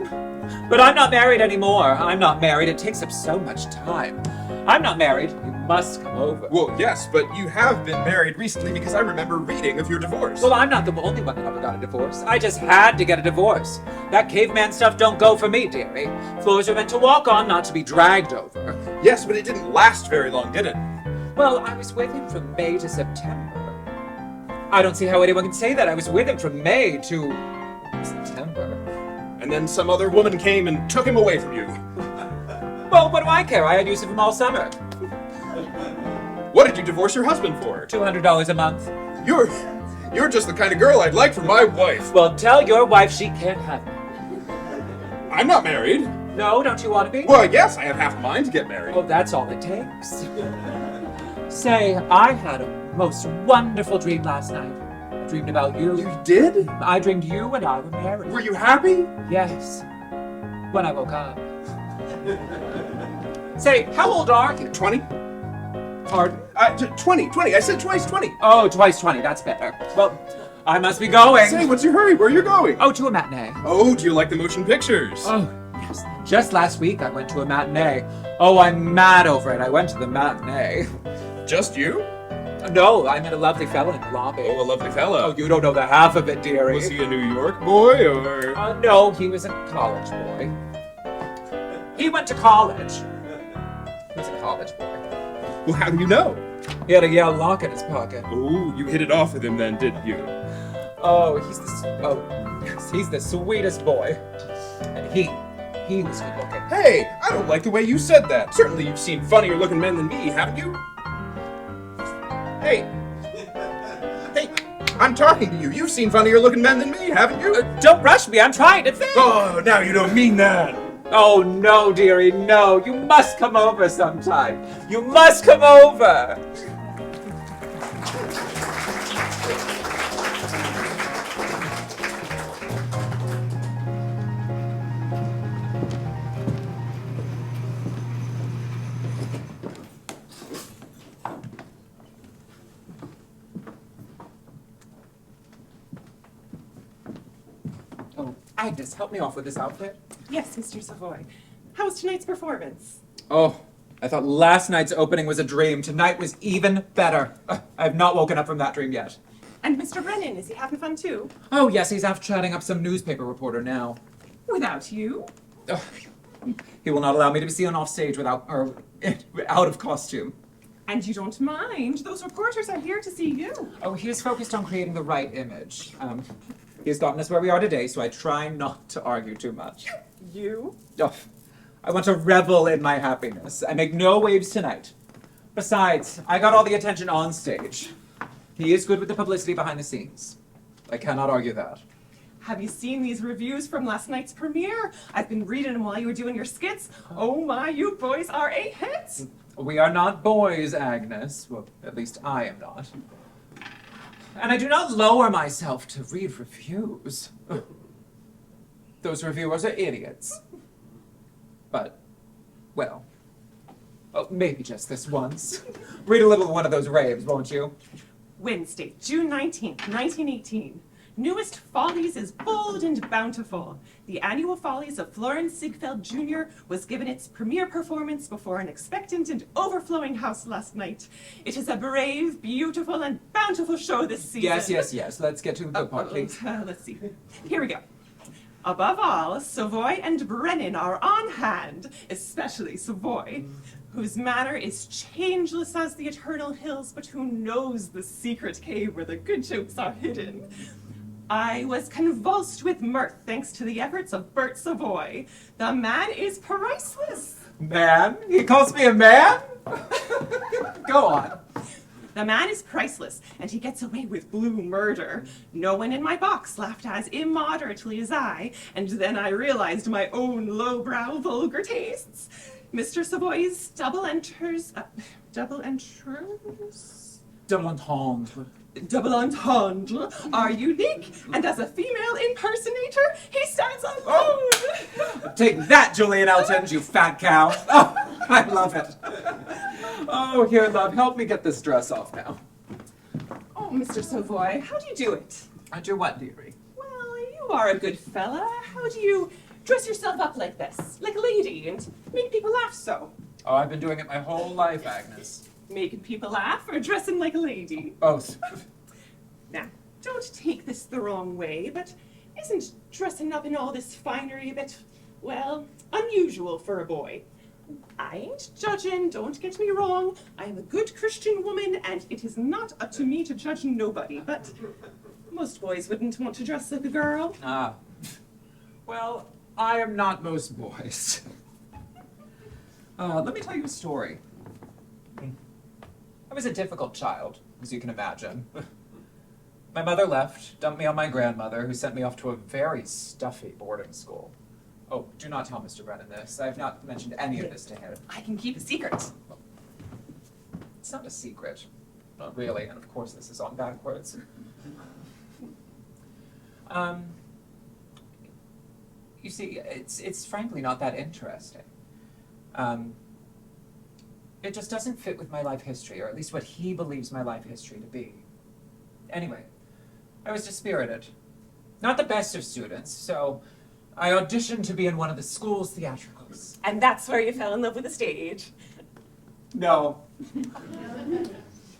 But I'm not married anymore. I'm not married. It takes up so much time. I'm not married. You must come over. Well, yes, but you have been married recently because I remember reading of your divorce. Well, I'm not the only one that ever got a divorce. I just had to get a divorce. That caveman stuff don't go for me, dearie. Floors are meant to walk on, not to be dragged over. Yes, but it didn't last very long, did it? Well, I was with him from May to September. I don't see how anyone can say that. I was with him from May to September. And then some other woman came and took him away from you. Well, what do I care? I had use of him all summer. What did you divorce your husband for? $200 a month. You're just the kind of girl I'd like for my wife. Well, tell your wife she can't have me. I'm not married. No, don't you want to be? Well, yes, I have half a mind to get married. Oh, that's all it takes. Say, I had a most wonderful dream last night. I dreamed about you. You did? I dreamed you and I were married. Were you happy? Yes. When I woke up. Say, how old are you? 20? Pardon? 20. I said twice 20. Oh, twice 20. That's better. Well, I must be going. Say, what's your hurry? Where are you going? Oh, to a matinee. Oh, do you like the motion pictures? Oh, yes. Just last week I went to a matinee. Oh, I'm mad over it. I went to the matinee. Just you? No, I met a lovely fellow in the lobby. Oh, a lovely fellow. Oh, you don't know the half of it, dearie. Was he a New York boy, or...? No, he was a college boy. He went to college. He was a college boy. Well, how do you know? He had a Yale lock in his pocket. Oh, you hit it off with him then, didn't you? Oh, he's the sweetest boy. And he was good looking. Hey, I don't like the way you said that. Certainly you've seen funnier looking men than me, haven't you? Hey, I'm talking to you. You've seen funnier looking men than me, haven't you? Don't rush me, I'm trying to think. Oh, now you don't mean that. Oh, no, dearie, no. You must come over sometime. You must come over. Oh, Agnes, help me off with this outfit. Yes, Mr. Savoy. How was tonight's performance? Oh, I thought last night's opening was a dream. Tonight was even better. I have not woken up from that dream yet. And Mr. Brennan, is he having fun too? Oh, yes, he's off chatting up some newspaper reporter now. Without you? He will not allow me to be seen off stage without, or out of costume. And you don't mind. Those reporters are here to see you. Oh, he is focused on creating the right image. He has gotten us where we are today, so I try not to argue too much. You? Oh, I want to revel in my happiness. I make no waves tonight. Besides, I got all the attention on stage. He is good with the publicity behind the scenes. I cannot argue that. Have you seen these reviews from last night's premiere? I've been reading them while you were doing your skits. Oh my, you boys are a hit! We are not boys, Agnes. Well, at least I am not. And I do not lower myself to read reviews. Those reviewers are idiots. But, well, maybe just this once. Read a little of one of those raves, won't you? Wednesday, June 19th, 1918. Newest Follies is bold and bountiful. The annual Follies of Florence Ziegfeld Jr. was given its premiere performance before an expectant and overflowing house last night. It is a brave, beautiful, and bountiful show this season. Yes. Let's get to the good part, please. Let's see. Here we go. Above all, Savoy and Brennan are on hand, especially Savoy, whose manner is changeless as the eternal hills, but who knows the secret cave where the good jokes are hidden. I was convulsed with mirth thanks to the efforts of Bert Savoy. The man is priceless. Man? He calls me a man? Go on. The man is priceless, and he gets away with blue murder. No one in my box laughed as immoderately as I, and then I realized my own lowbrow vulgar tastes. Mr. Savoy's double entendre. Double entendre are unique, and as a female impersonator, he stands alone. Oh. Take that, Julian Elton, you fat cow. Oh, I love it. Oh, here, love, help me get this dress off now. Oh, Mr. Savoy, how do you do it? I do what, dearie? Well, you are a good fella. How do you dress yourself up like this, like a lady, and make people laugh so? Oh, I've been doing it my whole life, Agnes. Making people laugh or dressing like a lady? Both. Now, don't take this the wrong way, but isn't dressing up in all this finery a bit, well, unusual for a boy? I ain't judging, don't get me wrong. I am a good Christian woman, and it is not up to me to judge nobody, but most boys wouldn't want to dress like a girl. Ah. Well, I am not most boys. Let me tell you a story. I was a difficult child, as you can imagine. My mother left, dumped me on my grandmother, who sent me off to a very stuffy boarding school. Oh, do not tell Mr. Brennan this. I have not mentioned any of this to him. I can keep a secret. It's not a secret. Not really, and of course this is on backwards. You see, it's frankly not that interesting. It just doesn't fit with my life history, or at least what he believes my life history to be. Anyway, I was dispirited. Not the best of students, so I auditioned to be in one of the school's theatricals. And that's where you fell in love with the stage. No.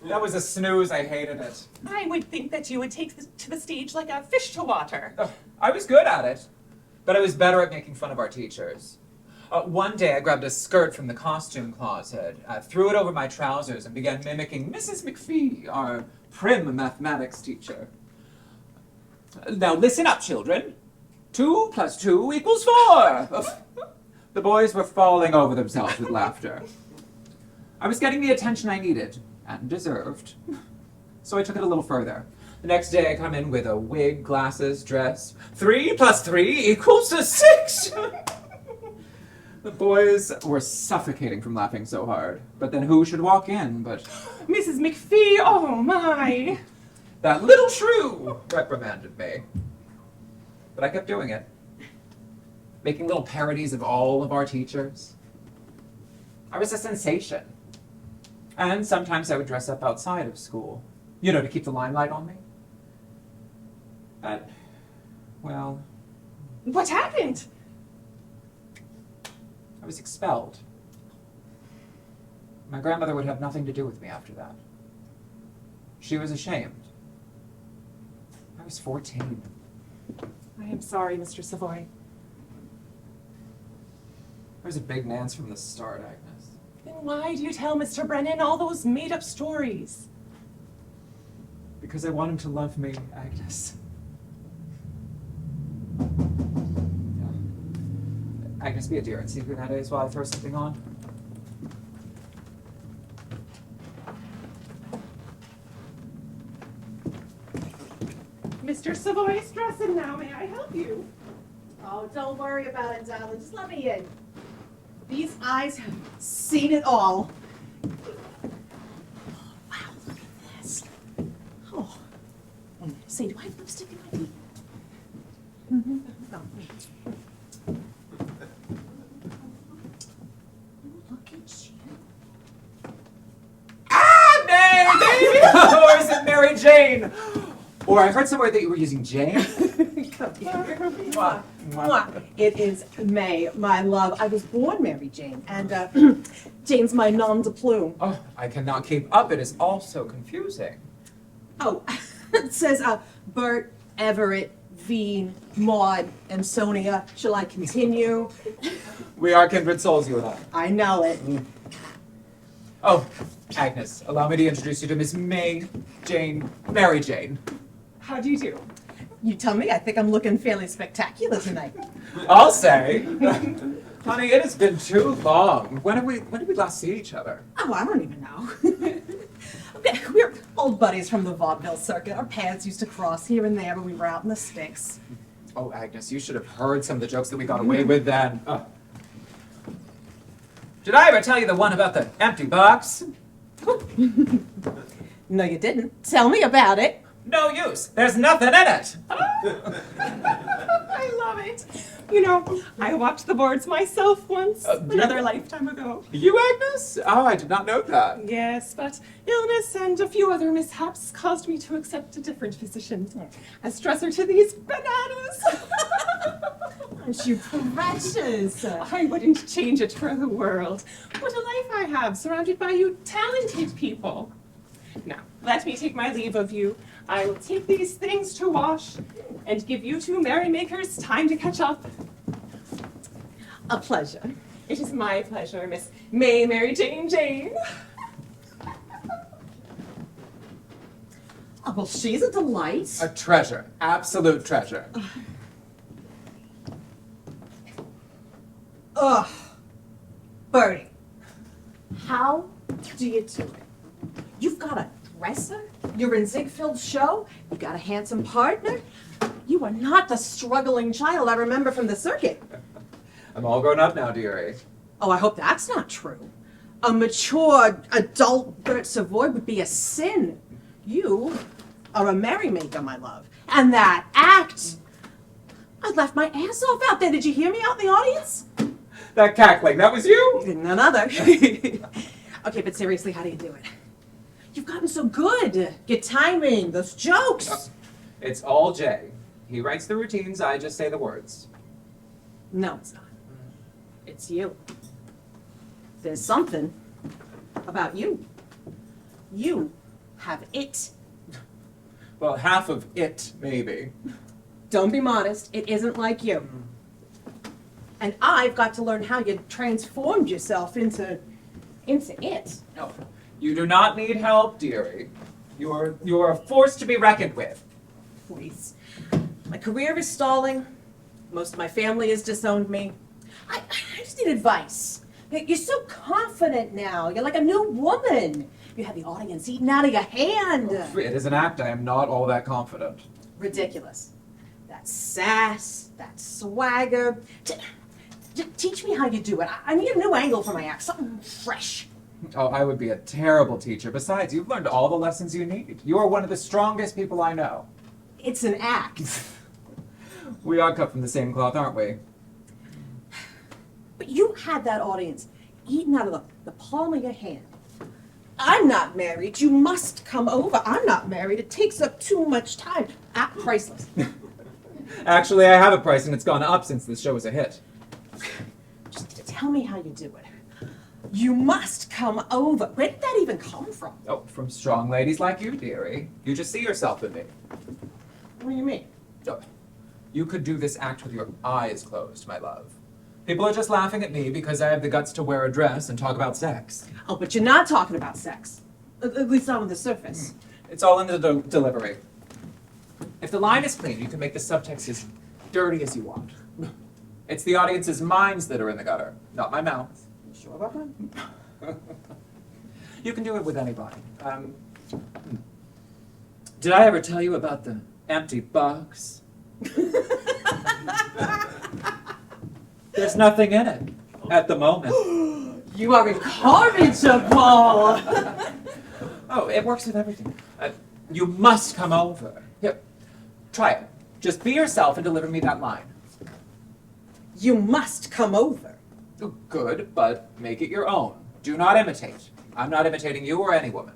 That was a snooze, I hated it. I would think that you would take to the stage like a fish to water. I was good at it, but I was better at making fun of our teachers. One day I grabbed a skirt from the costume closet, threw it over my trousers, and began mimicking Mrs. McPhee, our prim mathematics teacher. Now listen up, children. 2 + 2 = 4. The boys were falling over themselves with laughter. I was getting the attention I needed, and deserved. So I took it a little further. The next day I come in with a wig, glasses, dress. 3 + 3 = 6. The boys were suffocating from laughing so hard. But then who should walk in but Mrs. McPhee, oh my! That little shrew reprimanded me. But I kept doing it. Making little parodies of all of our teachers. I was a sensation. And sometimes I would dress up outside of school. You know, to keep the limelight on me. But, well... What happened? I was expelled. My grandmother would have nothing to do with me after that. She was ashamed. I was 14. I am sorry, Mr. Savoy. I was a big Nance from the start, Agnes. Then why do you tell Mr. Brennan all those made-up stories? Because I want him to love me, Agnes. Yeah. Agnes, be a dear and see who that is while I throw something on. Mr. Savoy is dressing now. May I help you? Oh, don't worry about it, darling. Just let me in. These eyes have seen it all. Oh, wow, look at this. Oh. Say, do I have lipstick in my teeth? Mm-hmm. Oh, wait. Look at you. Ah, Mary, baby! Or is it Mary Jane? Or I heard somewhere that you were using Jane. Come here. Mwah. Mwah. It is May, my love. I was born Mary Jane, and Jane's my nom de plume. Oh, I cannot keep up. It is all so confusing. Oh, it says Bert, Everett, Veen, Maud, and Sonia. Shall I continue? We are kindred souls, you and I. I know it. Oh, Agnes, allow me to introduce you to Miss May Jane, Mary Jane. How do you do? You tell me. I think I'm looking fairly spectacular tonight. I'll say. Honey, it has been too long. When did we last see each other? Oh, I don't even know. Okay, we're old buddies from the Vaudeville circuit. Our paths used to cross here and there when we were out in the sticks. Oh, Agnes, you should have heard some of the jokes that we got away with then. Did I ever tell you the one about the empty box? No, you didn't. Tell me about it. No use. There's nothing in it. I love it. You know, I watched the boards myself once, another lifetime ago. You, Agnes? Oh, I did not know that. Yes, but illness and a few other mishaps caused me to accept a different physician. A stressor to these bananas. Aren't you precious? I wouldn't change it for the world. What a life I have, surrounded by you talented people. Now, let me take my leave of you. I will take these things to wash and give you two merrymakers time to catch up. A pleasure. It is my pleasure, Miss May Mary Jane Jane. Oh, well, she's a delight. A treasure. Absolute treasure. Ugh. Bertie, how do you do it? You've got a dresser, you're in Ziegfeld's show, you've got a handsome partner. You are not the struggling child I remember from the circuit. I'm all grown up now, dearie. Oh, I hope that's not true. A mature, adult Bert Savoy would be a sin. You are a merrymaker, my love. And that act, I left my ass off out there. Did you hear me out in the audience? That cackling, that was you? None other. Okay, but seriously, how do you do it? You've gotten so good. Your timing, those jokes. It's all Jay. He writes the routines, I just say the words. No, it's not. It's you. There's something about you. You have it. Well, half of it, maybe. Don't be modest. It isn't like you. And I've got to learn how you transformed yourself into it. No, you do not need help, dearie. You're a force to be reckoned with. Please. My career is stalling. Most of my family has disowned me. I just need advice. You're so confident now. You're like a new woman. You have the audience eating out of your hand. It is an act. I am not all that confident. Ridiculous. That sass, that swagger. Teach me how you do it. I need a new angle for my act, something fresh. Oh, I would be a terrible teacher. Besides, you've learned all the lessons you need. You are one of the strongest people I know. It's an act. We are cut from the same cloth, aren't we? But you had that audience eating out of the palm of your hand. I'm not married. You must come over. I'm not married. It takes up too much time. Priceless. Actually, I have a price, and it's gone up since this show was a hit. Just tell me how you do it. You must come over. Where did that even come from? Oh, from strong ladies like you, dearie. You just see yourself in me. What do you mean? Oh, you could do this act with your eyes closed, my love. People are just laughing at me because I have the guts to wear a dress and talk about sex. Oh, but you're not talking about sex. At least not on the surface. It's all in the delivery. If the line is clean, you can make the subtext as dirty as you want. It's the audience's minds that are in the gutter, not my mouth. You sure about that? You can do it with anybody. Did I ever tell you about the empty box? There's nothing in it at the moment. You are incorrigible! Oh, it works with everything. You must come over. Here, try it. Just be yourself and deliver me that line. You must come over. Oh, good, but make it your own. Do not imitate. I'm not imitating you or any woman.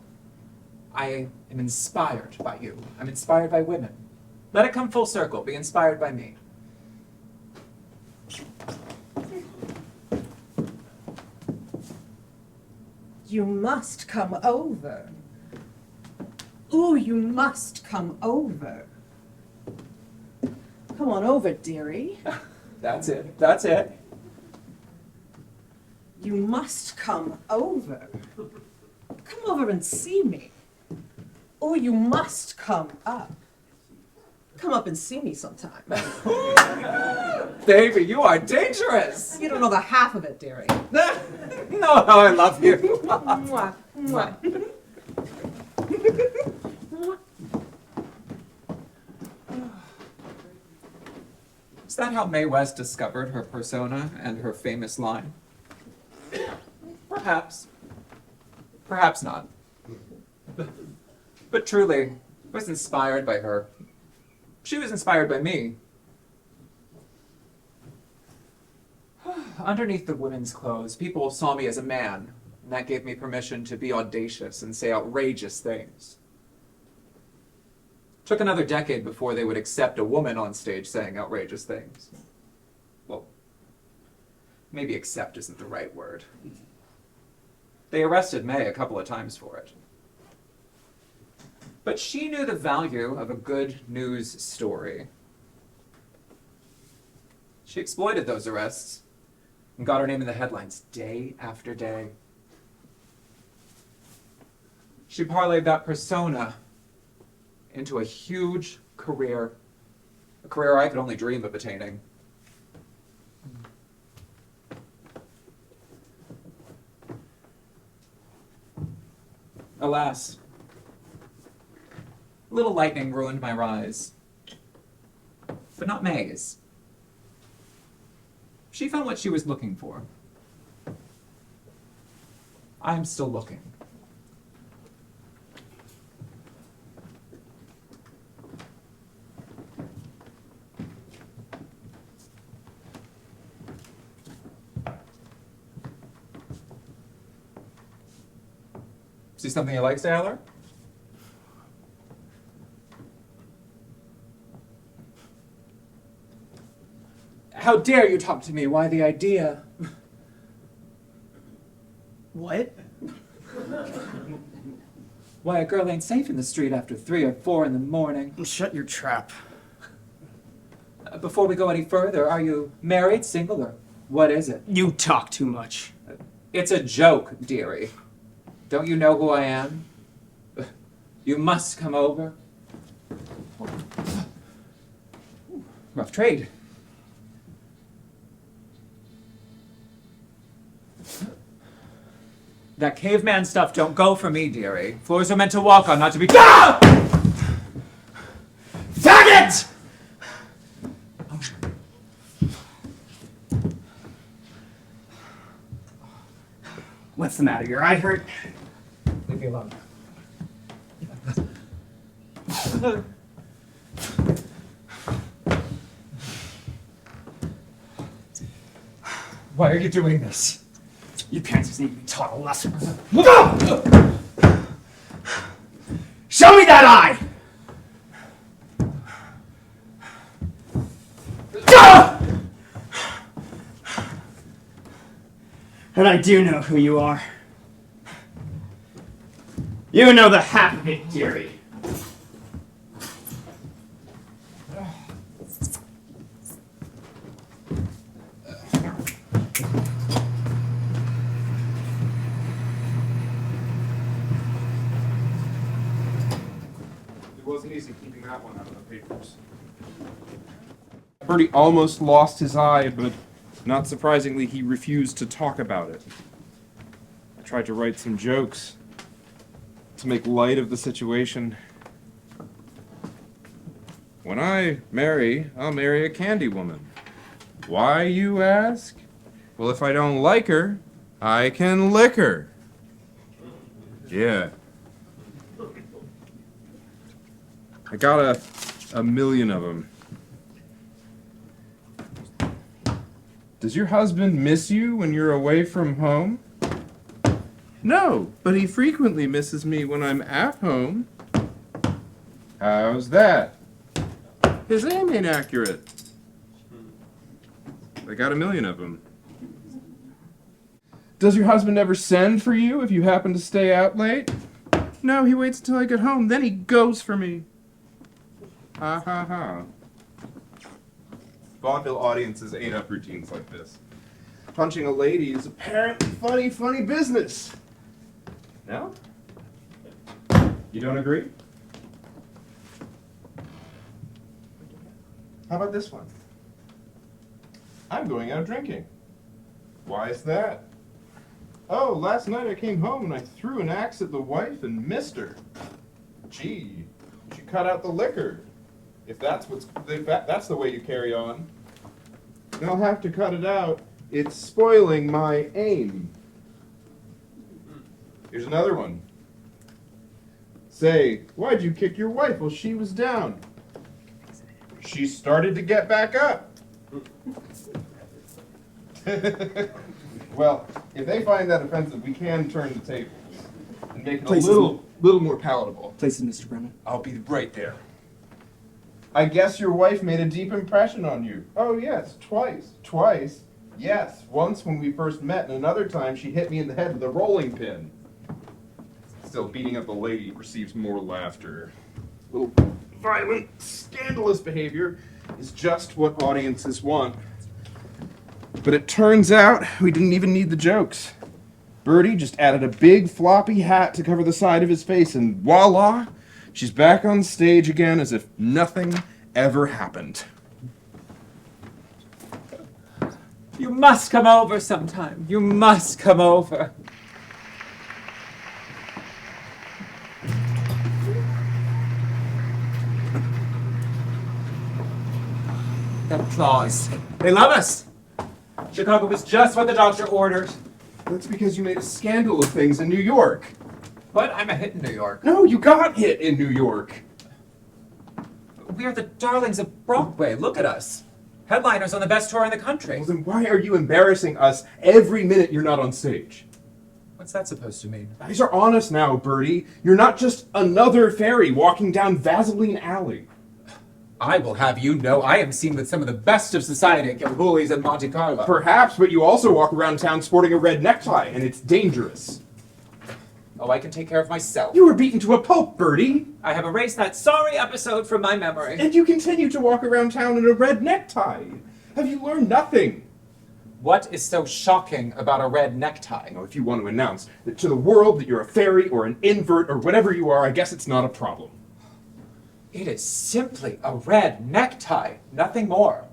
I am inspired by you. I'm inspired by women. Let it come full circle. Be inspired by me. You must come over. Ooh, you must come over. Come on over, dearie. That's it. That's it. You must come over. Come over and see me. Or you must come up. Come up and see me sometime. Baby, you are dangerous. You don't know the half of it, dearie. No, I love you. Mwah, mwah. Is that how Mae West discovered her persona and her famous line? Perhaps. Perhaps not. But truly, I was inspired by her. She was inspired by me. Underneath the women's clothes, people saw me as a man, and that gave me permission to be audacious and say outrageous things. Took another decade before they would accept a woman on stage saying outrageous things. Well, maybe accept isn't the right word. They arrested Mae a couple of times for it. But she knew the value of a good news story. She exploited those arrests and got her name in the headlines day after day. She parlayed that persona into a huge career, a career I could only dream of attaining. Alas, a little lightning ruined my rise, but not Mae's. She found what she was looking for. I'm still looking. See something you like, Sailor? How dare you talk to me? Why the idea? What? Why a girl ain't safe in the street after 3 or 4 in the morning. Shut your trap. Before we go any further, are you married, single, or what is it? You talk too much. It's a joke, dearie. Don't you know who I am? You must come over. Rough trade. That caveman stuff don't go for me, dearie. Floors are meant to walk on, not to be— Ah! Faggot! What's the matter? Your eye hurt? Leave me alone. Why are you doing this? You pansies need to be taught a lesson. Show me that eye! And I do know who you are. You know the half of it, dearie. wasn't easy keeping that one out of the papers. Bertie almost lost his eye, but not surprisingly, he refused to talk about it. I tried to write some jokes to make light of the situation. When I marry, I'll marry a candy woman. Why, you ask? Well, if I don't like her, I can lick her. Yeah. I got a million of them. Does your husband miss you when you're away from home? No, but he frequently misses me when I'm at home. How's that? His aim ain't accurate. I got a million of them. Does your husband ever send for you if you happen to stay out late? No, he waits until I get home, then he goes for me. Ha ha ha. Vaudeville audiences ate up routines like this. Punching a lady is apparently funny business. No? You don't agree? How about this one? I'm going out drinking. Why is that? Oh, last night I came home and I threw an axe at the wife and missed her. Gee, she cut out the liquor. If that's that's the way you carry on, then I'll have to cut it out. It's spoiling my aim. Here's another one. Say, why'd you kick your wife while she was down? She started to get back up. Well, if they find that offensive, we can turn the tables and make it a little more palatable. Places, Mr. Brennan. I'll be right there. I guess your wife made a deep impression on you. Oh, yes, twice. Twice? Yes, once when we first met, and another time she hit me in the head with a rolling pin. Still, beating up a lady receives more laughter. Little violent, scandalous behavior is just what audiences want. But it turns out we didn't even need the jokes. Bertie just added a big floppy hat to cover the side of his face, and voila! She's back on stage again as if nothing ever happened. You must come over sometime. You must come over. That applause. They love us. Chicago was just what the doctor ordered. That's because you made a scandal of things in New York. But I'm a hit in New York. No, you got hit in New York. We are the darlings of Broadway. Look at us. Headliners on the best tour in the country. Well, then why are you embarrassing us every minute you're not on stage? What's that supposed to mean? These are honest now, Bertie. You're not just another fairy walking down Vaseline Alley. I will have you know I am seen with some of the best of society at Gilhooly's and Monte Carlo. Perhaps, but you also walk around town sporting a red necktie, and it's dangerous. Oh, I can take care of myself. You were beaten to a pulp, Bertie. I have erased that sorry episode from my memory. And you continue to walk around town in a red necktie. Have you learned nothing? What is so shocking about a red necktie? If you want to announce that to the world that you're a fairy or an invert or whatever you are, I guess it's not a problem. It is simply a red necktie, nothing more.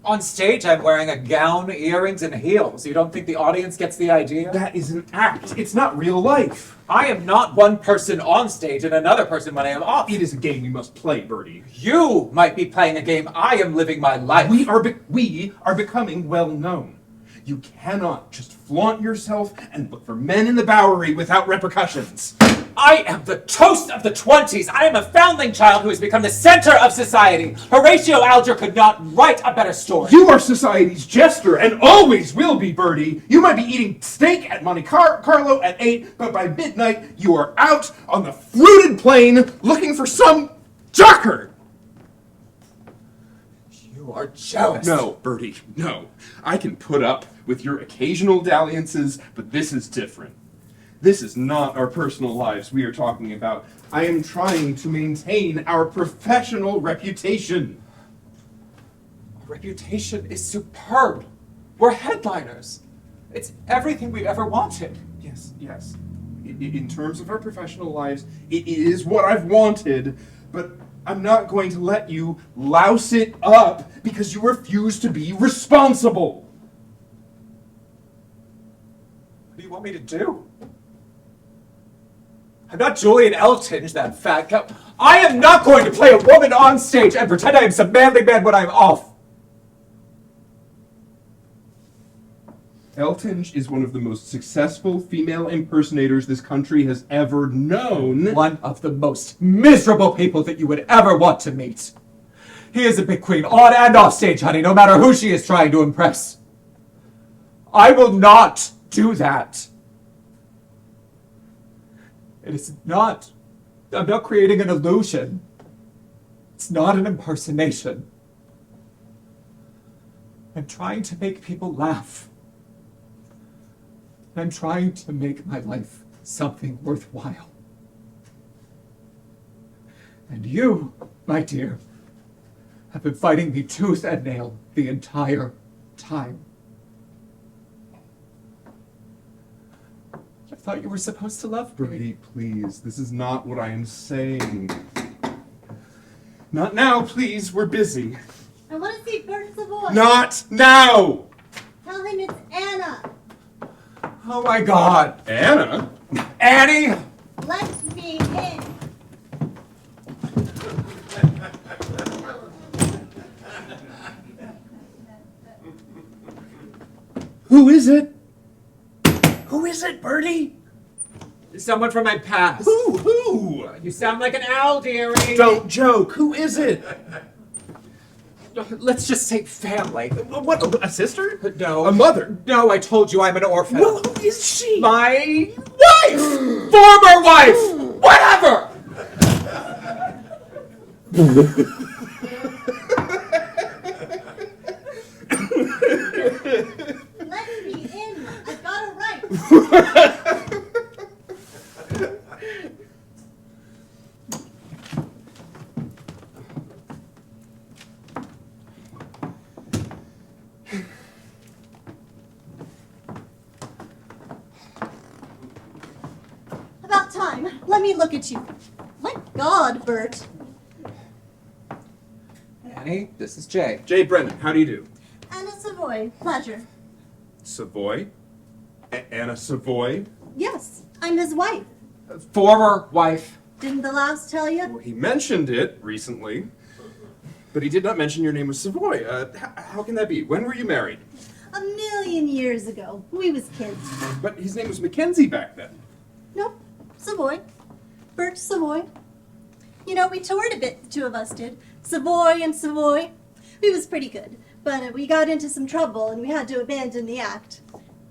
On stage, I'm wearing a gown, earrings, and heels. You don't think the audience gets the idea? That is an act. It's not real life. I am not one person on stage and another person when I am off. It is a game we must play, Bertie. You might be playing a game. I am living my life. We are becoming well known. You cannot just flaunt yourself and look for men in the Bowery without repercussions. I am the toast of the 20s. I am a foundling child who has become the center of society. Horatio Alger could not write a better story. You are society's jester and always will be, Bertie. You might be eating steak at Monte Carlo at 8, but by midnight you are out on the fruited plain looking for some jocker. You are jealous. No, Bertie, no. I can put up with your occasional dalliances, but this is different. This is not our personal lives we are talking about. I am trying to maintain our professional reputation. Our reputation is superb. We're headliners. It's everything we've ever wanted. Yes. In terms of our professional lives, it is what I've wanted, but I'm not going to let you louse it up because you refuse to be responsible. What do you want me to do? I'm not Julian Eltinge, that fat cow. I am not going to play a woman on stage and pretend I am some manly man when I'm off. Eltinge is one of the most successful female impersonators this country has ever known. One of the most miserable people that you would ever want to meet. He is a big queen on and off stage, honey, no matter who she is trying to impress. I will not do that. It is not. I'm not creating an illusion. It's not an impersonation. I'm trying to make people laugh. I'm trying to make my life something worthwhile. And you, my dear, have been fighting me tooth and nail the entire time. I thought you were supposed to love me. Brady, please, this is not what I am saying. Not now, please, we're busy. I want to see Bert Savoy. Not now! Tell him it's Anna. Oh my God. Anna? Annie! Let me in. Who is it? Who is it, Bertie? Someone from my past. Who? You sound like an owl, dearie. Don't joke. Who is it? Let's just say family. What, a sister? No. A mother? No, I told you I'm an orphan. Well, who is she? My wife! Former wife! Whatever! Let me in. I've got a right. About time. Let me look at you. My God, Bert. Annie, this is Jay. Jay Brennan, how do you do? Anna Savoy. Pleasure. Savoy? Anna Savoy? Yes, I'm his wife. Former wife. Didn't the last tell you? Well, he mentioned it recently, but he did not mention your name was Savoy. How can that be? When were you married? 1,000,000 years ago. We was kids. But his name was Mackenzie back then. Nope. Savoy. Bert Savoy. You know, we toured a bit, the two of us did. Savoy and Savoy. We was pretty good. But we got into some trouble and we had to abandon the act.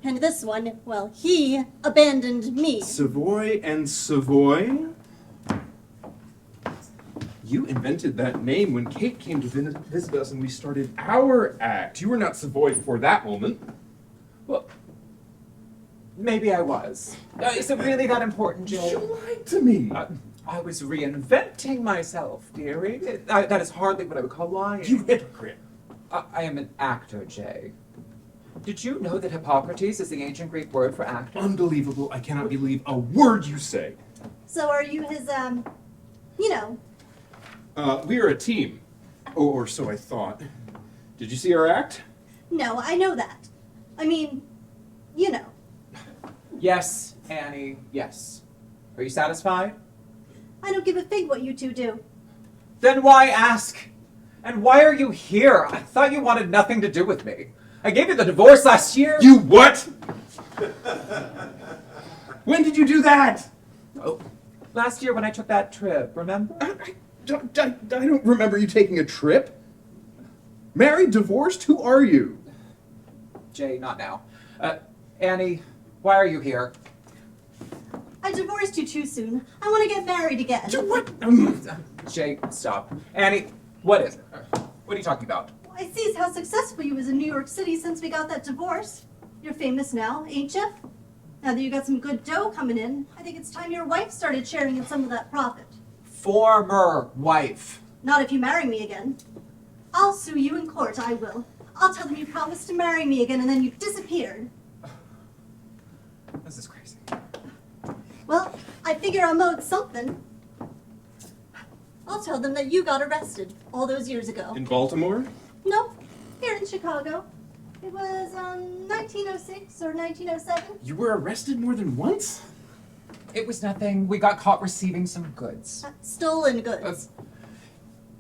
And this one, well, he abandoned me. Savoy and Savoy? You invented that name when Kate came to visit us and we started our act. You were not Savoy before that moment. Well, maybe I was. Is it really that important, Jay? You lied to me. I was reinventing myself, dearie. That is hardly what I would call lying. You hypocrite. I am an actor, Jay. Did you know that Hippocrates is the ancient Greek word for actor? Unbelievable. I cannot believe a word you say. So are you his, you know? We are a team. Or so I thought. Did you see our act? No, I know that. I mean, you know. Yes, Annie, yes. Are you satisfied? I don't give a fig what you two do. Then why ask? And why are you here? I thought you wanted nothing to do with me. I gave you the divorce last year. You what? When did you do that? Oh, last year when I took that trip, remember? I don't remember you taking a trip. Married, divorced, who are you? Jay, not now. Annie, why are you here? I divorced you too soon. I want to get married again. What? Jay, stop. Annie, what is it? What are you talking about? I see how successful you was in New York City since we got that divorce. You're famous now, ain't you? Now that you got some good dough coming in, I think it's time your wife started sharing in some of that profit. Former wife. Not if you marry me again. I'll sue you in court, I will. I'll tell them you promised to marry me again and then you disappeared. This is crazy. Well, I figure I'm owed something. I'll tell them that you got arrested all those years ago. In Baltimore? Nope, here in Chicago. It was 1906 or 1907. You were arrested more than once? It was nothing. We got caught receiving some goods. Stolen goods.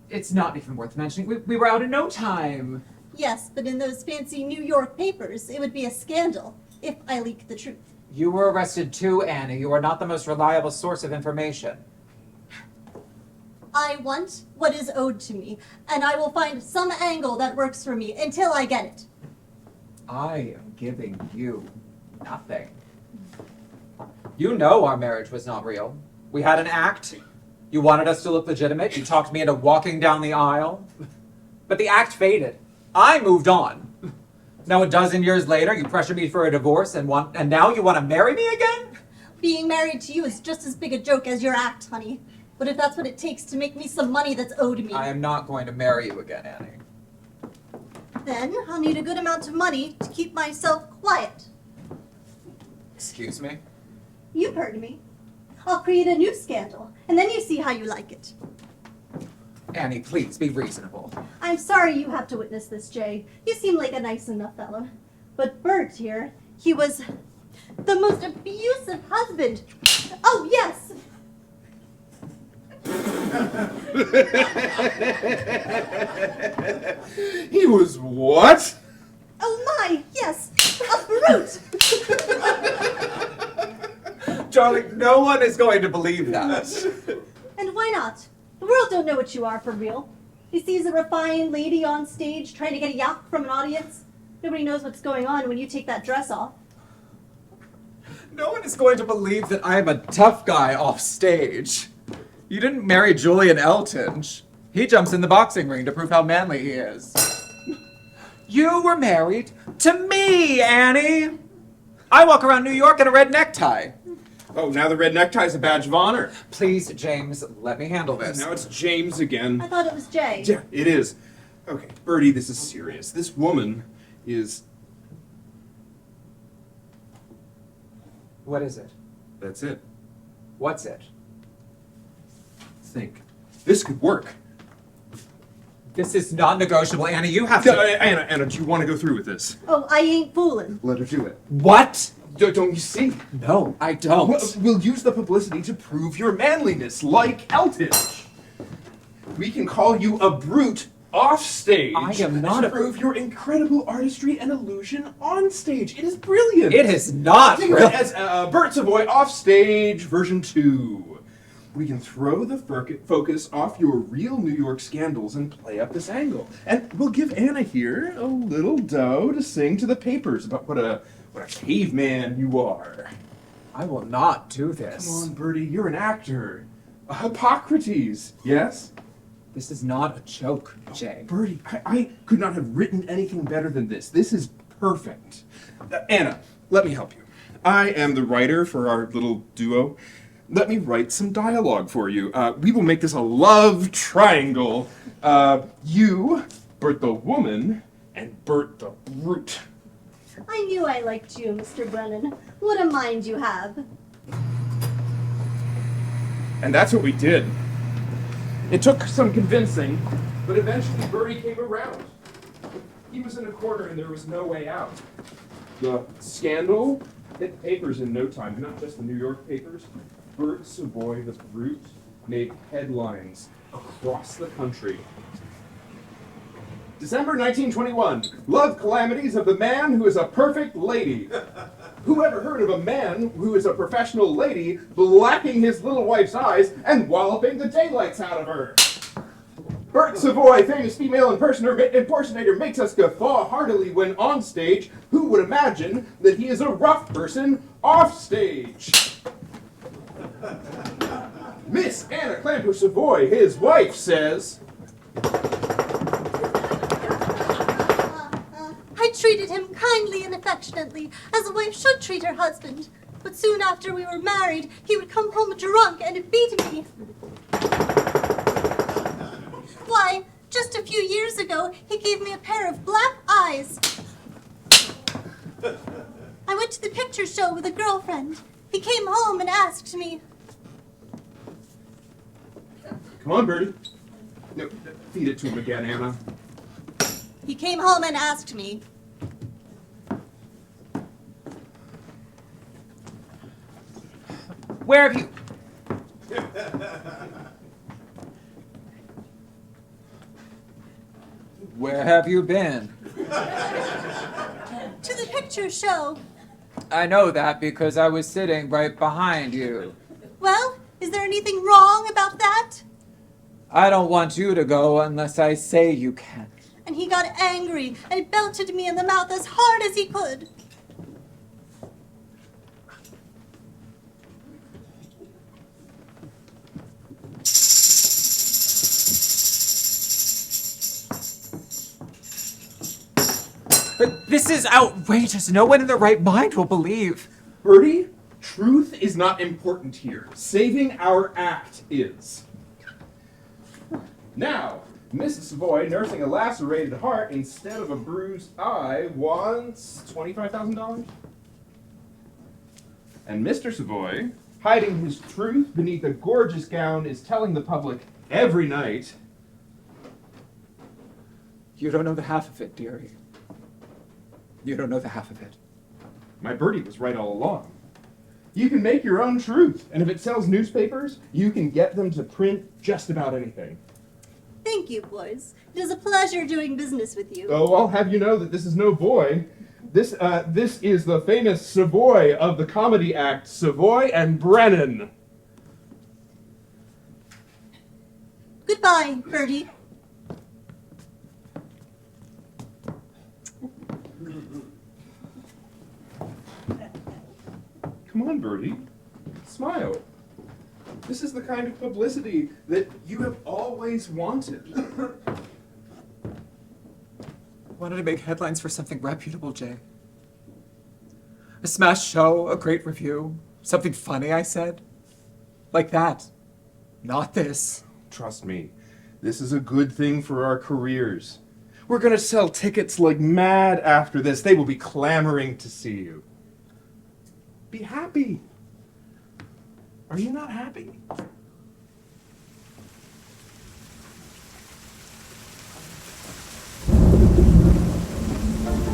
It's not even worth mentioning. We were out in no time. Yes, but in those fancy New York papers, it would be a scandal if I leaked the truth. You were arrested too, Annie. You are not the most reliable source of information. I want what is owed to me, and I will find some angle that works for me until I get it. I am giving you nothing. You know our marriage was not real. We had an act. You wanted us to look legitimate. You talked me into walking down the aisle. But the act faded. I moved on. Now a dozen years later, you pressure me for a divorce and now you want to marry me again? Being married to you is just as big a joke as your act, honey. But if that's what it takes to make me some money that's owed me... I am not going to marry you again, Annie. Then I'll need a good amount of money to keep myself quiet. Excuse me? You've heard me. I'll create a new scandal, and then you see how you like it. Annie, please, be reasonable. I'm sorry you have to witness this, Jay. You seem like a nice enough fellow. But Bert here, he was the most abusive husband. Oh, yes! He was what? Oh my, yes, a brute! Darling, no one is going to believe that. And why not? The world don't know what you are for real. He sees a refined lady on stage trying to get a yap from an audience. Nobody knows what's going on when you take that dress off. No one is going to believe that I am a tough guy off stage. You didn't marry Julian Eltinge. He jumps in the boxing ring to prove how manly he is. You were married to me, Annie! I walk around New York in a red necktie. Oh, now the red necktie is a badge of honor. Please, James, let me handle this. Now it's James again. I thought it was Jay. Yeah, it is. Okay, Bertie, this is serious. This woman is... What is it? That's it. What's it? Think. This could work. This is non-negotiable, Annie. You have to... Anna, do you want to go through with this? Oh, I ain't fooling. Let her do it. What? Don't you see? No, I don't. We'll use the publicity to prove your manliness, like Eltinge. We can call you a brute off stage. I am not to prove your incredible artistry and illusion on stage. It is brilliant. It is not Think of it as Bert Savoy off stage version 2. We can throw the focus off your real New York scandals and play up this angle. And we'll give Anna here a little dough to sing to the papers about what a caveman you are. I will not do this. Come on, Bertie, you're an actor. A Hippocrates, yes? This is not a joke, Jay. Bertie, I could not have written anything better than this. This is perfect. Anna, let me help you. I am the writer for our little duo. Let me write some dialogue for you. We will make this a love triangle. You, Bert the woman, and Bert the brute. I knew I liked you, Mr. Brennan. What a mind you have. And that's what we did. It took some convincing, but eventually Bertie came around. He was in a corner and there was no way out. The scandal hit papers in no time, not just the New York papers. Bert Savoy, the brute, made headlines across the country. December 1921, love calamities of the man who is a perfect lady. Who ever heard of a man who is a professional lady blacking his little wife's eyes and walloping the daylights out of her? Bert Savoy, famous female impersonator, makes us guffaw heartily when on stage. Who would imagine that he is a rough person off stage? Miss Anna Clamper Savoy, his wife, says... I treated him kindly and affectionately, as a wife should treat her husband. But soon after we were married, he would come home drunk and beat me. Why, just a few years ago, he gave me a pair of black eyes. I went to the picture show with a girlfriend. He He came home and asked me. Come on, Bertie. No, feed it to him again, Anna. He came home and asked me. Where have you... Where have you been? To the picture show. I know that because I was sitting right behind you. Well, is there anything wrong about that? I don't want you to go unless I say you can. And he got angry and belted me in the mouth as hard as he could. But this is outrageous. No one in their right mind will believe. Bertie, truth is not important here. Saving our act is. Now, Mrs. Savoy, nursing a lacerated heart instead of a bruised eye, wants $25,000. And Mr. Savoy, hiding his truth beneath a gorgeous gown, is telling the public every night. You don't know the half of it, dearie. You don't know the half of it. My Bertie was right all along. You can make your own truth, and if it sells newspapers, you can get them to print just about anything. Thank you, boys. It is a pleasure doing business with you. Oh, I'll have you know that this is no boy. This is the famous Savoy of the comedy act, Savoy and Brennan. Goodbye, Bertie. Come on, Bertie. Smile. This is the kind of publicity that you have always wanted. Wanted to make headlines for something reputable, Jay. A smash show, a great review, something funny, I said. Like that. Not this. Trust me, this is a good thing for our careers. We're gonna sell tickets like mad after this. They will be clamoring to see you. Be happy. Are you not happy?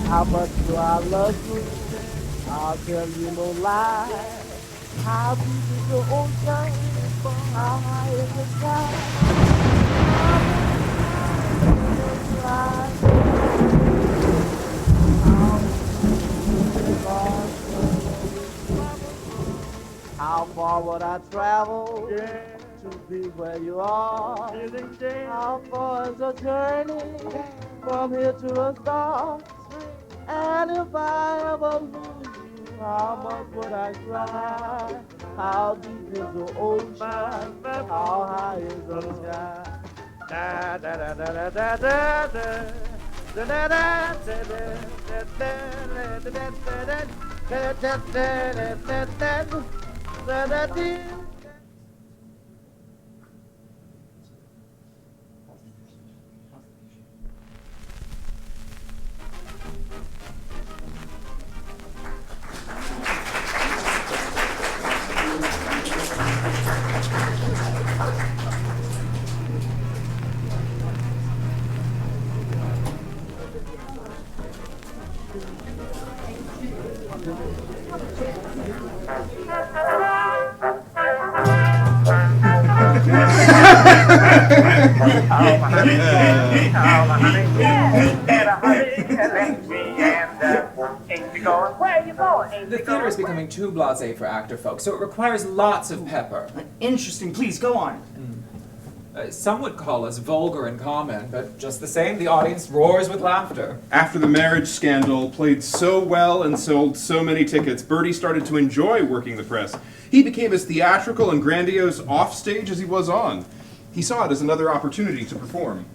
How much do I love you? I'll tell you no lie. How deep is the ocean? How high is the sky? How far would I travel to be where you are? How far is the journey from here to a star? And if I ever lose you, how much would I cry? How deep is the ocean? How high is the sky? Da da da da da da da. The theater is becoming too blasé for actor folk, so it requires lots of pepper. Interesting, please go on. Some would call us vulgar and common, but just the same, the audience roars with laughter. After the marriage scandal played so well and sold so many tickets, Bertie started to enjoy working the press. He became as theatrical and grandiose offstage as he was on. He saw it as another opportunity to perform.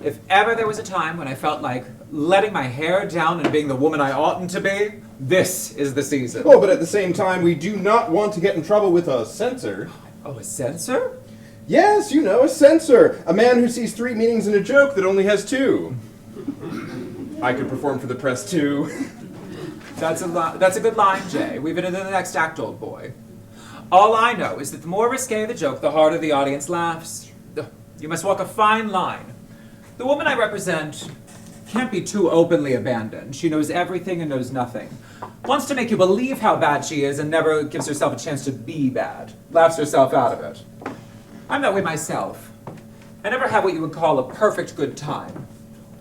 If ever there was a time when I felt like letting my hair down and being the woman I oughtn't to be, this is the season. Oh, but at the same time, we do not want to get in trouble with a censor. Oh, a censor? Yes, you know, a censor. A man who sees 3 meanings in a joke that only has 2. I could perform for the press, too. That's a good line, Jay. Weave it into the next act, old boy. All I know is that the more risque the joke, the harder the audience laughs. You must walk a fine line. The woman I represent can't be too openly abandoned. She knows everything and knows nothing. Wants to make you believe how bad she is and never gives herself a chance to be bad. Laughs herself out of it. I'm that way myself. I never have what you would call a perfect good time.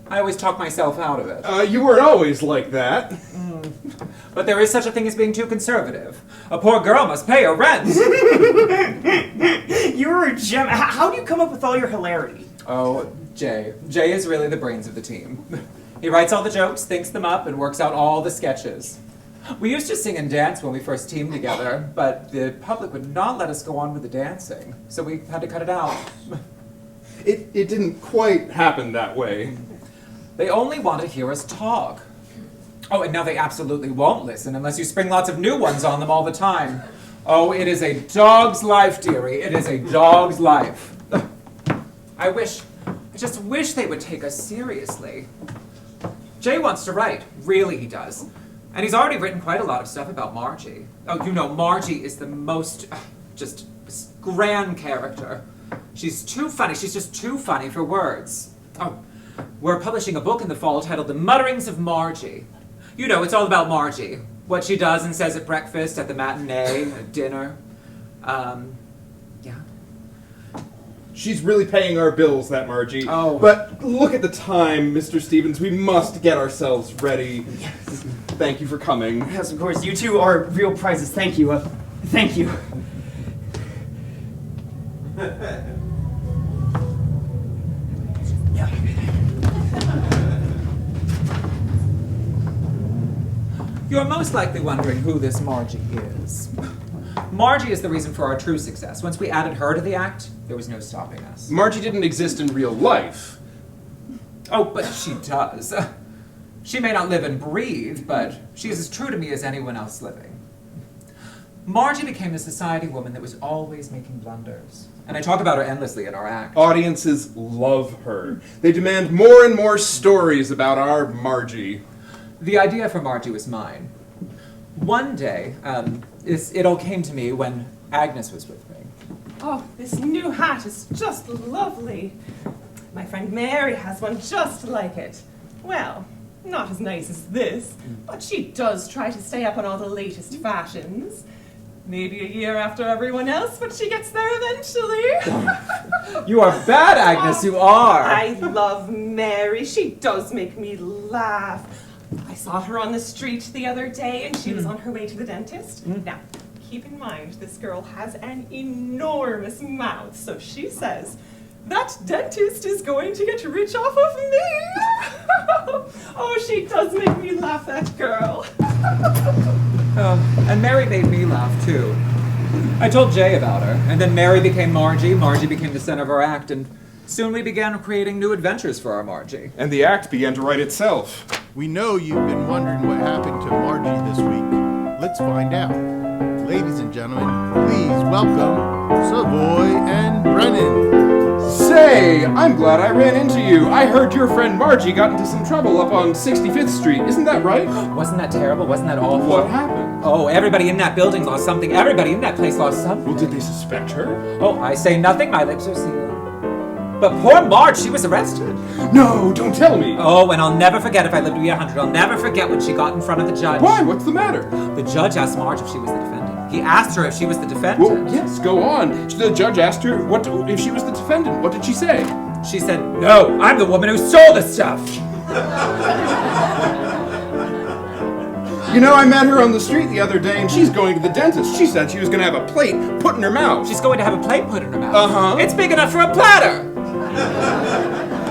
I always talk myself out of it. You weren't always like that. But there is such a thing as being too conservative. A poor girl must pay her rent. You're a gem. How do you come up with all your hilarity? Oh, Jay. Jay is really the brains of the team. He writes all the jokes, thinks them up, and works out all the sketches. We used to sing and dance when we first teamed together, but the public would not let us go on with the dancing, so we had to cut it out. It didn't quite happen that way. They only want to hear us talk. Oh, and now they absolutely won't listen unless you spring lots of new ones on them all the time. Oh, it is a dog's life, dearie. It is a dog's life. I just wish they would take us seriously. Jay wants to write. Really, he does. And he's already written quite a lot of stuff about Margie. Oh, you know, Margie is the most, just grand character. She's too funny. She's just too funny for words. Oh, we're publishing a book in the fall titled The Mutterings of Margie. You know, it's all about Margie. What she does and says at breakfast, at the matinee, at dinner. Yeah. She's really paying our bills, that Margie. Oh. But look at the time, Mr. Stevens. We must get ourselves ready. Yes. Thank you for coming. Yes, of course. You two are real prizes. Thank you. Thank you. You're most likely wondering who this Margie is. Margie is the reason for our true success. Once we added her to the act, there was no stopping us. Margie didn't exist in real life. Oh, but she does. She may not live and breathe, but she is as true to me as anyone else living. Margie became the society woman that was always making blunders. And I talk about her endlessly in our act. Audiences love her. They demand more and more stories about our Margie. The idea for Margie was mine. One day, it all came to me when Agnes was with me. Oh, this new hat is just lovely. My friend Mary has one just like it. Well, not as nice as this, but she does try to stay up on all the latest fashions. Maybe a year after everyone else, but she gets there eventually. You are bad, Agnes, you are. I love Mary. She does make me laugh. I saw her on the street the other day, and she was on her way to the dentist. Now, keep in mind, this girl has an enormous mouth, so she says, that dentist is going to get rich off of me. Oh, she does make me laugh, that girl. And Mary made me laugh, too. I told Jay about her, and then Mary became Margie, Margie became the center of our act, and soon we began creating new adventures for our Margie. And the act began to write itself. We know you've been wondering what happened to Margie this week. Let's find out. Ladies and gentlemen, please welcome Savoy and Brennan. Say, I'm glad I ran into you. I heard your friend Margie got into some trouble up on 65th Street. Isn't that right? Wasn't that terrible? Wasn't that awful? What happened? Oh, everybody in that building lost something. Everybody in that place lost something. Well, did they suspect her? Oh, I say nothing. My lips are sealed. But poor Marge, she was arrested. No, don't tell me. Oh, and I'll never forget if I live to be 100. I'll never forget when she got in front of the judge. Why? What's the matter? The judge asked Marge if she was the defendant. He asked her if she was the defendant. Well, yes, go on. The judge asked her if she was the defendant. What did she say? She said, no, I'm the woman who sold the stuff. You know, I met her on the street the other day, and she's going to the dentist. She said she was going to have a plate put in her mouth. She's going to have a plate put in her mouth? Uh-huh. It's big enough for a platter.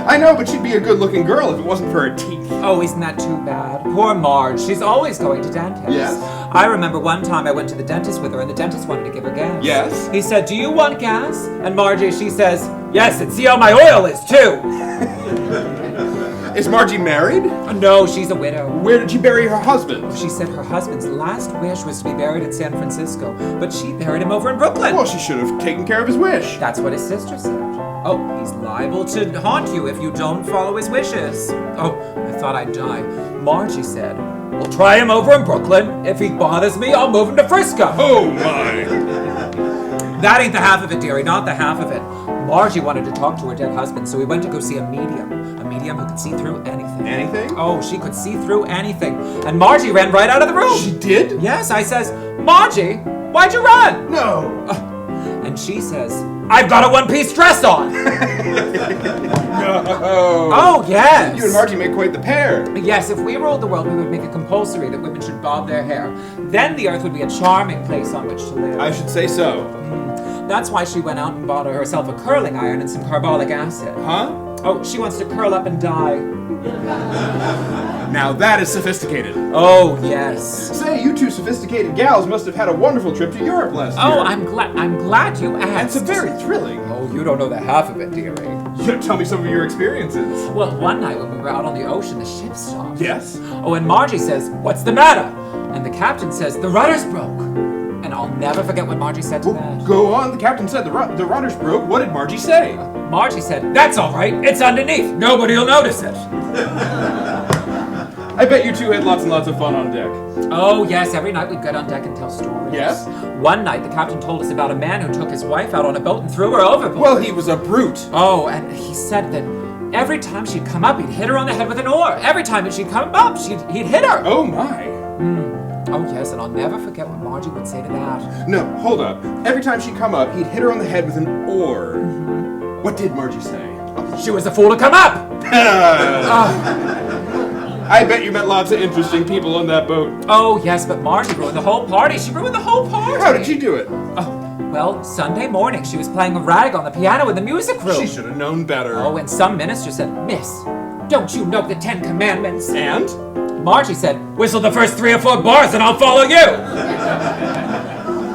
I know, but she'd be a good-looking girl if it wasn't for her teeth. Oh, isn't that too bad? Poor Marge. She's always going to dentists. Yes. I remember one time I went to the dentist with her, and the dentist wanted to give her gas. Yes. He said, do you want gas? And Margie, she says, yes, and see how my oil is, too. Is Margie married? No, she's a widow. Where did she bury her husband? She said her husband's last wish was to be buried in San Francisco, but she buried him over in Brooklyn. Well, she should have taken care of his wish. That's what his sister said. Oh, he's liable to haunt you if you don't follow his wishes. Oh, I thought I'd die. Margie said, we'll try him over in Brooklyn. If he bothers me, I'll move him to Frisco. Oh, my. That ain't the half of it, dearie, not the half of it. Margie wanted to talk to her dead husband, so we went to go see a medium who could see through anything. Anything? Oh, she could see through anything. And Margie ran right out of the room. She did? Yes, I says, Margie, why'd you run? No. And she says, I've got a one-piece dress on. No. Oh, yes. You and Margie make quite the pair. Yes, if we ruled the world, we would make it compulsory that women should bob their hair. Then the earth would be a charming place on which to live. I should say so. That's why she went out and bought herself a curling iron and some carbolic acid. Huh? Oh, she wants to curl up and die. Now that is sophisticated. Oh, yes. Say, you two sophisticated gals must have had a wonderful trip to Europe last year. Oh, I'm glad you asked. It's very thrilling. Oh, you don't know the half of it, dearie. You tell me some of your experiences. Well, one night when we were out on the ocean, the ship stopped. Yes? Oh, and Margie says, what's the matter? And the captain says, the rudder's broke. And I'll never forget what Margie said to that. Go on. The captain said the rudder's broke. What did Margie say? Margie said, that's all right. It's underneath. Nobody'll notice it. I bet you two had lots and lots of fun on deck. Oh, yes. Every night we'd get on deck and tell stories. Yes? One night, the captain told us about a man who took his wife out on a boat and threw her overboard. Well, he was a brute. Oh, and he said that every time she'd come up, he'd hit her on the head with an oar. Every time that she'd come up, he'd hit her. Oh, my. Oh, yes, and I'll never forget what Margie would say to that. No, hold up. Every time she'd come up, he'd hit her on the head with an oar. What did Margie say? She was a fool to come up! I bet you met lots of interesting people on that boat. Oh, yes, but Margie ruined the whole party. She ruined the whole party. How did she do it? Oh, well, Sunday morning, she was playing a rag on the piano in the music room. She should have known better. Oh, and some minister said, Miss, don't you know the 10 Commandments? And? Margie said, whistle the first 3 or 4 bars and I'll follow you.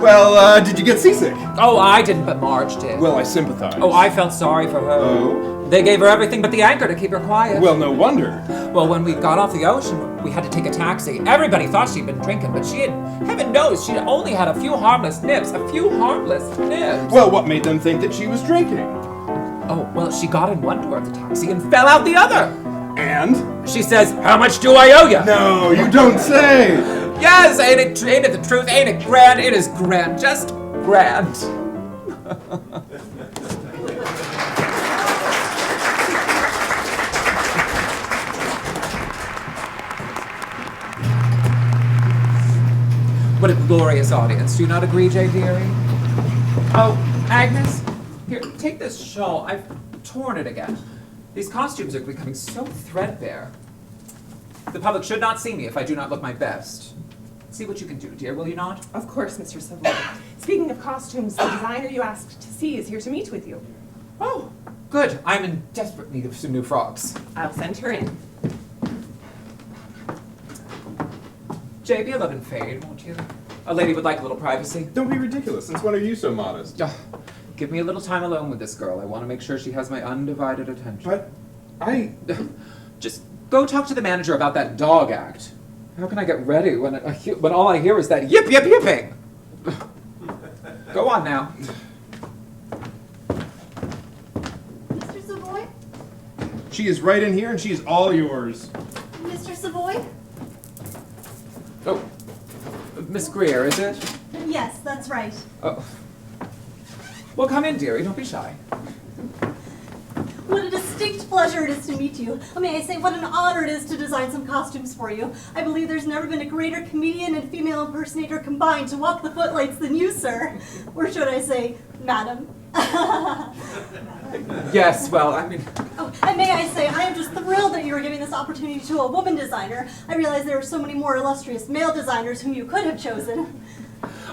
Well, did you get seasick? Oh, I didn't, but Marge did. Well, I sympathize. Oh, I felt sorry for her. Oh? They gave her everything but the anchor to keep her quiet. Well, no wonder. Well, when we got off the ocean, we had to take a taxi. Everybody thought she'd been drinking, but she had, heaven knows, she'd only had a few harmless nips. Well, what made them think that she was drinking? Oh, well, she got in one door of the taxi and fell out the other. And? She says, how much do I owe you? No, you don't say. Yes, ain't it the truth? Ain't it grand? It is grand, just grand. What a glorious audience. Do you not agree, J. Deary? Oh, Agnes, here, take this shawl. I've torn it again. These costumes are becoming so threadbare. The public should not see me if I do not look my best. See what you can do, dear, will you not? Of course, Mr. Savoy. Speaking of costumes, the designer you asked to see is here to meet with you. Oh, good. I'm in desperate need of some new frocks. I'll send her in. Jay, be a love and fade, won't you? A lady would like a little privacy. Don't be ridiculous. Since when are you so modest? Give me a little time alone with this girl. I want to make sure she has my undivided attention. But Just go talk to the manager about that dog act. How can I get ready when all I hear is that yip, yip, yipping? Go on now. Mr. Savoy? She is right in here and she is all yours. Mr. Savoy? Oh, Miss Greer, is it? Yes, that's right. Oh. Well, come in, dearie. Don't be shy. What a distinct pleasure it is to meet you. May I say, what an honor it is to design some costumes for you. I believe there's never been a greater comedian and female impersonator combined to walk the footlights than you, sir. Or should I say, madam. Yes, well, I mean... Oh, and may I say, I am just thrilled that you are giving this opportunity to a woman designer. I realize there are so many more illustrious male designers whom you could have chosen.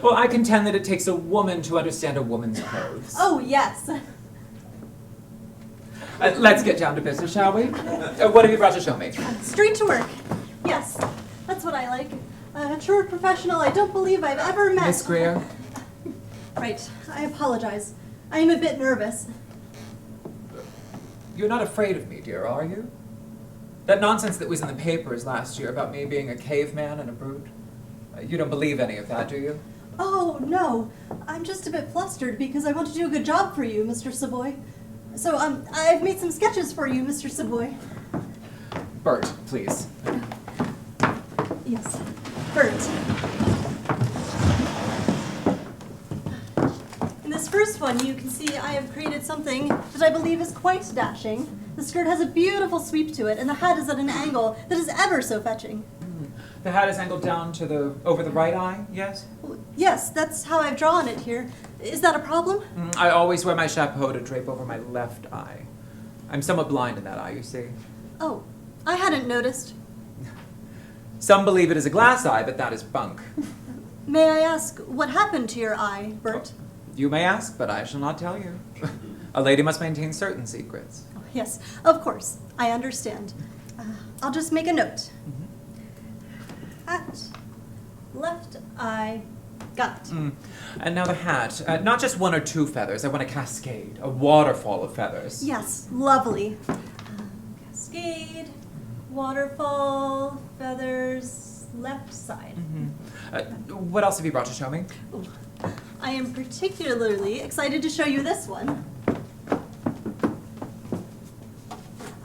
Well, I contend that it takes a woman to understand a woman's clothes. Oh, yes. Let's get down to business, shall we? What have you brought to show me? Straight to work. Yes, that's what I like. A true professional I don't believe I've ever met. Miss Greer? Right, I apologize. I am a bit nervous. You're not afraid of me, dear, are you? That nonsense that was in the papers last year about me being a caveman and a brute. You don't believe any of that, do you? Oh, no. I'm just a bit flustered because I want to do a good job for you, Mr. Savoy. So, I've made some sketches for you, Mr. Savoy. Bert, please. Yes, Bert. In this first one, you can see I have created something that I believe is quite dashing. The skirt has a beautiful sweep to it, and the hat is at an angle that is ever so fetching. The hat is angled down to over the right eye, yes? Yes, that's how I've drawn it here. Is that a problem? I always wear my chapeau to drape over my left eye. I'm somewhat blind in that eye, you see. Oh, I hadn't noticed. Some believe it is a glass eye, but that is bunk. May I ask what happened to your eye, Bert? You may ask, but I shall not tell you. A lady must maintain certain secrets. Yes, of course. I understand. I'll just make a note. Hat, left eye, got it. And now the hat. Not just one or two feathers. I want a cascade, a waterfall of feathers. Yes, lovely. Cascade, waterfall, feathers, left side. What else have you brought to show me? I am particularly excited to show you this one.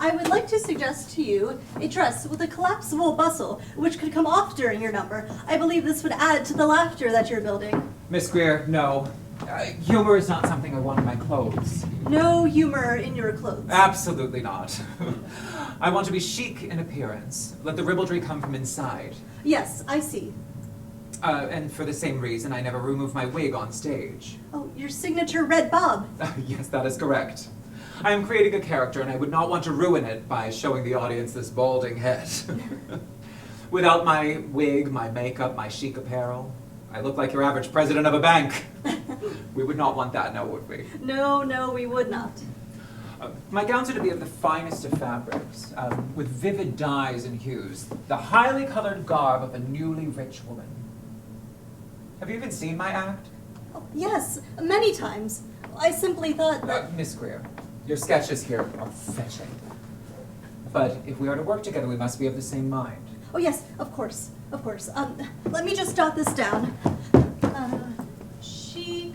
I would like to suggest to you a dress with a collapsible bustle, which could come off during your number. I believe this would add to the laughter that you're building. Miss Greer, no. Humor is not something I want in my clothes. No humor in your clothes. Absolutely not. I want to be chic in appearance. Let the ribaldry come from inside. Yes, I see. And for the same reason, I never remove my wig on stage. Oh, your signature red bob. Yes, that is correct. I am creating a character, and I would not want to ruin it by showing the audience this balding head. Without my wig, my makeup, my chic apparel, I look like your average president of a bank. We would not want that, now would we? No, we would not. My gowns are to be of the finest of fabrics, with vivid dyes and hues, the highly colored garb of a newly rich woman. Have you even seen my act? Oh, yes, many times. I simply thought that... Miss Greer, your sketches here are fetching. But if we are to work together, we must be of the same mind. Oh, yes, of course, of course. Let me just jot this down. Chic,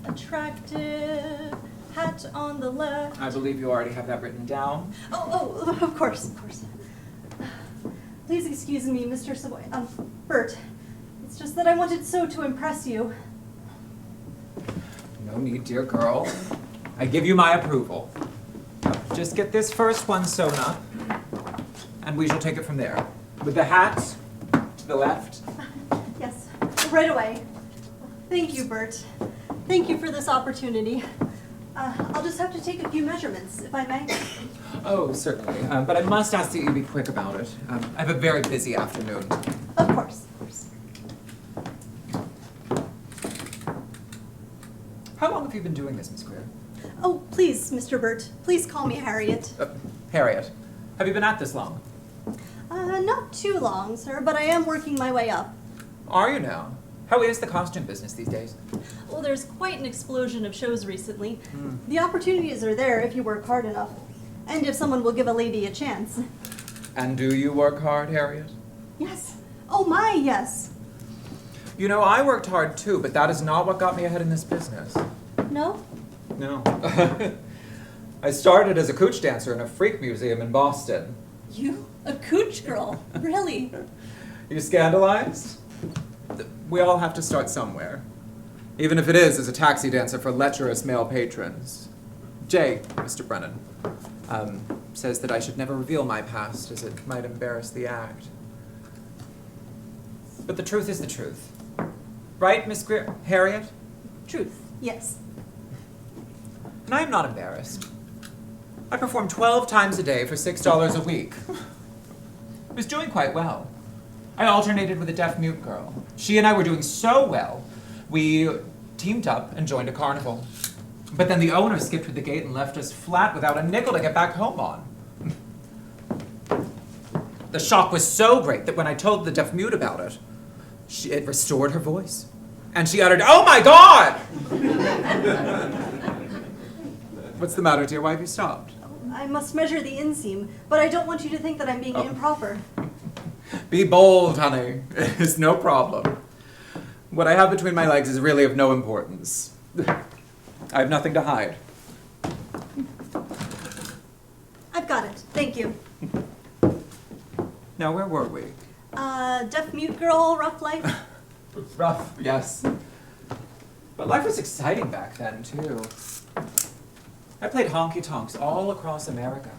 attractive, hat on the left. I believe you already have that written down. Oh, of course, of course. Please excuse me, Mr. Savoy. Bert, it's just that I wanted so to impress you. No need, dear girl. I give you my approval. Just get this first one sewn up, and we shall take it from there. With the hat to the left. Yes, right away. Thank you, Bert. Thank you for this opportunity. I'll just have to take a few measurements, if I may. Oh, certainly. But I must ask that you be quick about it. I have a very busy afternoon. Of course, of course. How long have you been doing this, Miss Greer? Oh, please, Mr. Bert. Please call me Harriet. Harriet, have you been at this long? Not too long, sir, but I am working my way up. Are you now? How is the costume business these days? Well, there's quite an explosion of shows recently. The opportunities are there if you work hard enough, and if someone will give a lady a chance. And do you work hard, Harriet? Yes. Oh my, yes. You know, I worked hard too, but that is not what got me ahead in this business. No? No. I started as a cooch dancer in a freak museum in Boston. You? A cooch girl? Really? You scandalized? We all have to start somewhere. Even if it is as a taxi dancer for lecherous male patrons. Jay, Mr. Brennan, says that I should never reveal my past as it might embarrass the act. But the truth is the truth. Right, Miss Harriet? Truth, yes. And I am not embarrassed. I perform 12 times a day for $6 a week. I was doing quite well. I alternated with a deaf-mute girl. She and I were doing so well, we teamed up and joined a carnival. But then the owner skipped through the gate and left us flat without a nickel to get back home on. The shock was so great that when I told the deaf-mute about it, it restored her voice. And she uttered, "Oh my God!" What's the matter, dear? Why have you stopped? I must measure the inseam, but I don't want you to think that I'm being improper. Be bold, honey. It's no problem. What I have between my legs is really of no importance. I have nothing to hide. I've got it. Thank you. Now, where were we? Deaf mute girl, rough life. Rough, yes. But life was exciting back then, too. I played honky-tonks all across America.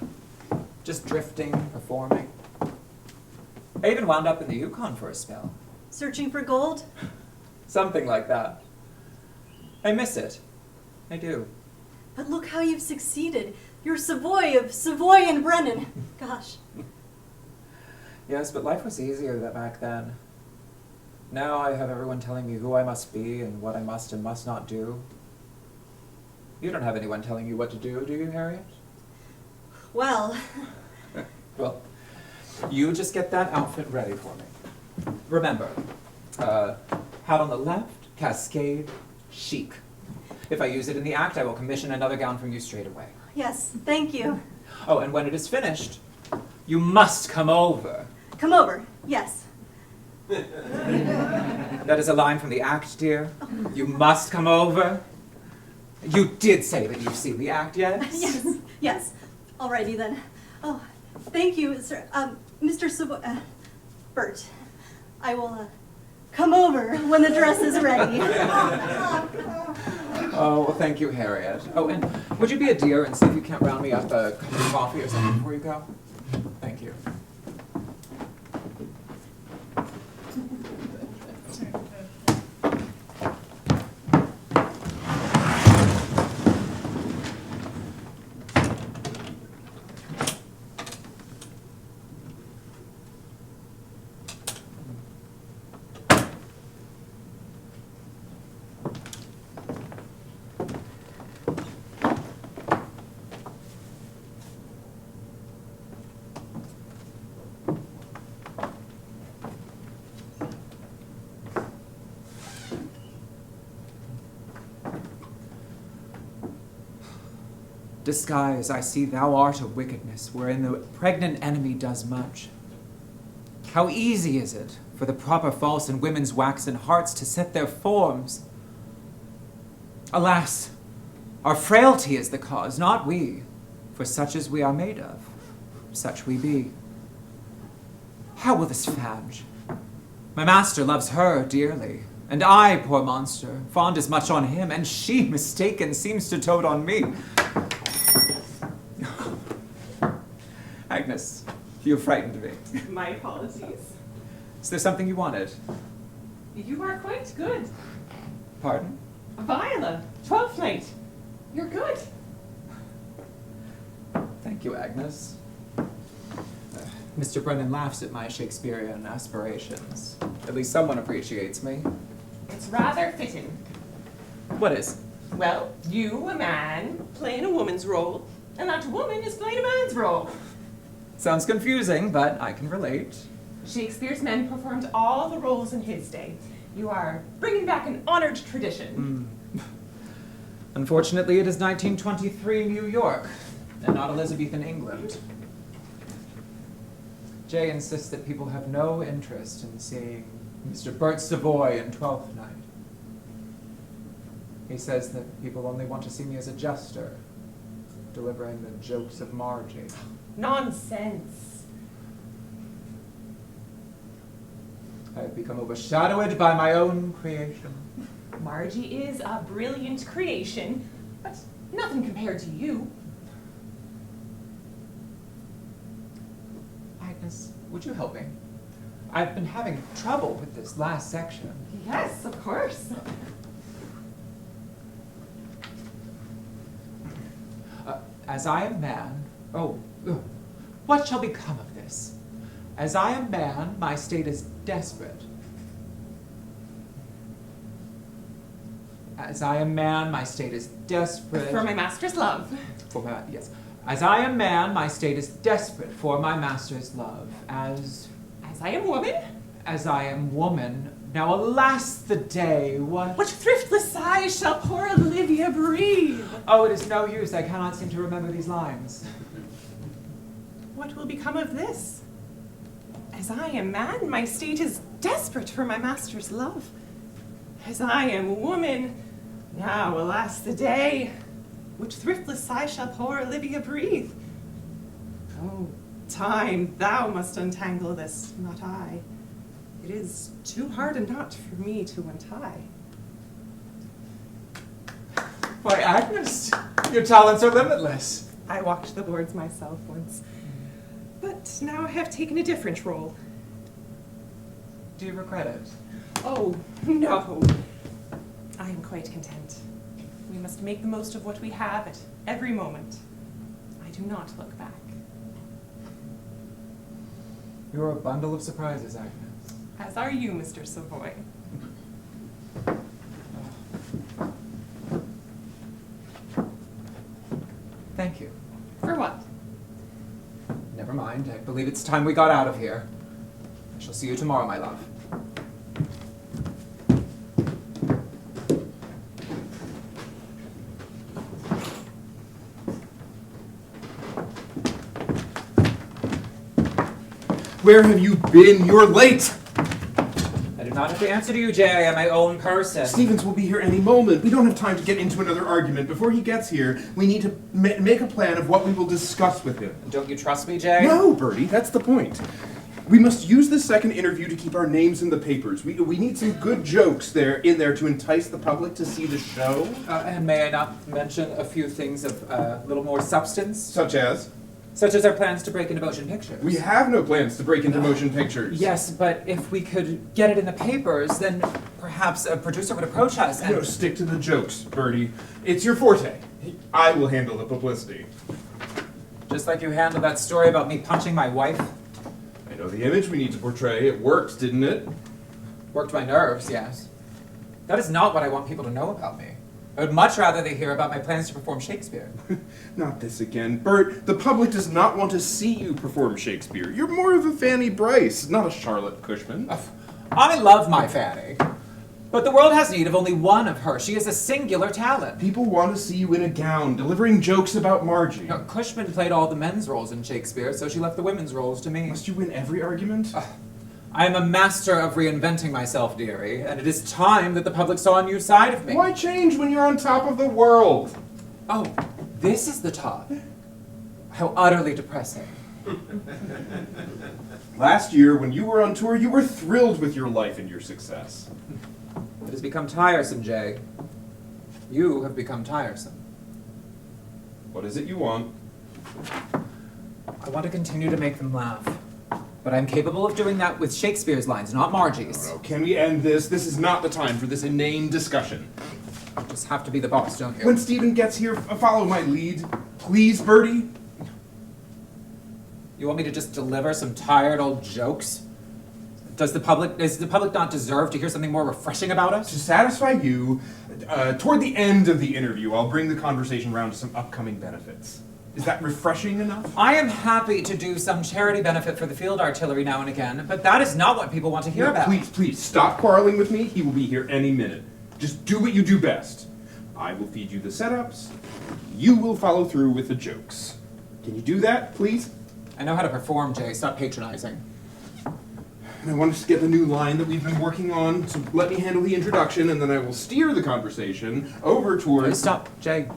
Just drifting, performing. I even wound up in the Yukon for a spell. Searching for gold? Something like that. I miss it. I do. But look how you've succeeded. You're Savoy of Savoy and Brennan. Gosh. Yes, but life was easier back then. Now I have everyone telling me who I must be and what I must and must not do. You don't have anyone telling you what to do you, Harriet? Well. Well, you just get that outfit ready for me. Remember, hat on the left, cascade, chic. If I use it in the act, I will commission another gown from you straight away. Yes, thank you. Oh, and when it is finished, you must come over. Come over, yes. That is a line from the act, dear. You must come over. You did say that you've seen the act, yes? Yes, yes. Alrighty then. Oh, thank you, sir. Mr. Savoy, Bert, I will come over when the dress is ready. Oh, well, thank you, Harriet. Oh, and would you be a dear and see if you can't round me up a cup of coffee or something before you go? Thank you. Disguise, I see thou art a wickedness, wherein the pregnant enemy does much. How easy is it for the proper false in women's waxen hearts to set their forms? Alas, our frailty is the cause, not we, for such as we are made of, such we be. How will this fadge? My master loves her dearly, and I, poor monster, fond as much on him, and she, mistaken, seems to dote on me. Agnes, you frightened me. My apologies. Is there something you wanted? You are quite good. Pardon? Viola, 12th night. You're good. Thank you, Agnes. Mr. Brennan laughs at my Shakespearean aspirations. At least someone appreciates me. It's rather fitting. What is? Well, you, a man, playing a woman's role, and that woman is playing a man's role. Sounds confusing, but I can relate. Shakespeare's men performed all the roles in his day. You are bringing back an honored tradition. Unfortunately, it is 1923 New York, and not Elizabethan England. Jay insists that people have no interest in seeing Mr. Bert Savoy in Twelfth Night. He says that people only want to see me as a jester, delivering the jokes of Margie. Nonsense. I have become overshadowed by my own creation. Margie is a brilliant creation, but nothing compared to you. Agnes, would you help me? I've been having trouble with this last section. Yes, of course. As I am man, what shall become of this? As I am man, my state is desperate. As I am man, my state is desperate. For my master's love. Yes. As I am man, my state is desperate for my master's love. As I am woman. As I am woman, Now alas the day, what thriftless sighs shall poor Olivia breathe? Oh, it is no use, I cannot seem to remember these lines. What will become of this? As I am man, my state is desperate for my master's love. As I am woman, now alas the day, which thriftless sigh shall poor Olivia breathe? Oh, time, thou must untangle this, not I. It is too hard a knot for me to untie. Why, Agnes, your talents are limitless. I walked the boards myself once, but now I have taken a different role. Do you regret it? Oh, no. I am quite content. We must make the most of what we have at every moment. I do not look back. You're a bundle of surprises, Agnes. As are you, Mr. Savoy. Thank you. For what? Never mind, I believe it's time we got out of here. I shall see you tomorrow, my love. Where have you been? You're late! I do not have to answer to you, Jay. I am my own person. Stevens will be here any moment. We don't have time to get into another argument. Before he gets here, we need to make a plan of what we will discuss with him. Don't you trust me, Jay? No, Bertie, that's the point. We must use this second interview to keep our names in the papers. We need some good jokes in there to entice the public to see the show. And may I not mention a few things of a little more substance? Such as? Such as our plans to break into motion pictures. We have no plans to break into motion pictures. Yes, but if we could get it in the papers, then perhaps a producer would approach us and... No, stick to the jokes, Bertie. It's your forte. I will handle the publicity. Just like you handled that story about me punching my wife. I know the image we need to portray. It worked, didn't it? Worked my nerves, yes. That is not what I want people to know about me. I would much rather they hear about my plans to perform Shakespeare. Not this again. Bert, the public does not want to see you perform Shakespeare. You're more of a Fanny Bryce, not a Charlotte Cushman. I love my Fanny. But the world has need of only one of her. She is a singular talent. People want to see you in a gown, delivering jokes about Margie. No, Cushman played all the men's roles in Shakespeare, so she left the women's roles to me. Must you win every argument? I am a master of reinventing myself, dearie, and it is time that the public saw a new side of me. Why change when you're on top of the world? Oh, this is the top. How utterly depressing. Last year, when you were on tour, you were thrilled with your life and your success. It has become tiresome, Jay. You have become tiresome. What is it you want? I want to continue to make them laugh. But I'm capable of doing that with Shakespeare's lines, not Margie's. No, can we end this? This is not the time for this inane discussion. You just have to be the boss, don't you? When Stephen gets here, follow my lead. Please, Bertie? You want me to just deliver some tired old jokes? Does the public not deserve to hear something more refreshing about us? To satisfy you, toward the end of the interview, I'll bring the conversation round to some upcoming benefits. Is that refreshing enough? I am happy to do some charity benefit for the field artillery now and again, but that is not what people want to hear about. Please, stop quarreling with me. He will be here any minute. Just do what you do best. I will feed you the setups. You will follow through with the jokes. Can you do that, please? I know how to perform, Jay. Stop patronizing. And I want us to get the new line that we've been working on, so let me handle the introduction, and then I will steer the conversation over towards... Stop, Jay.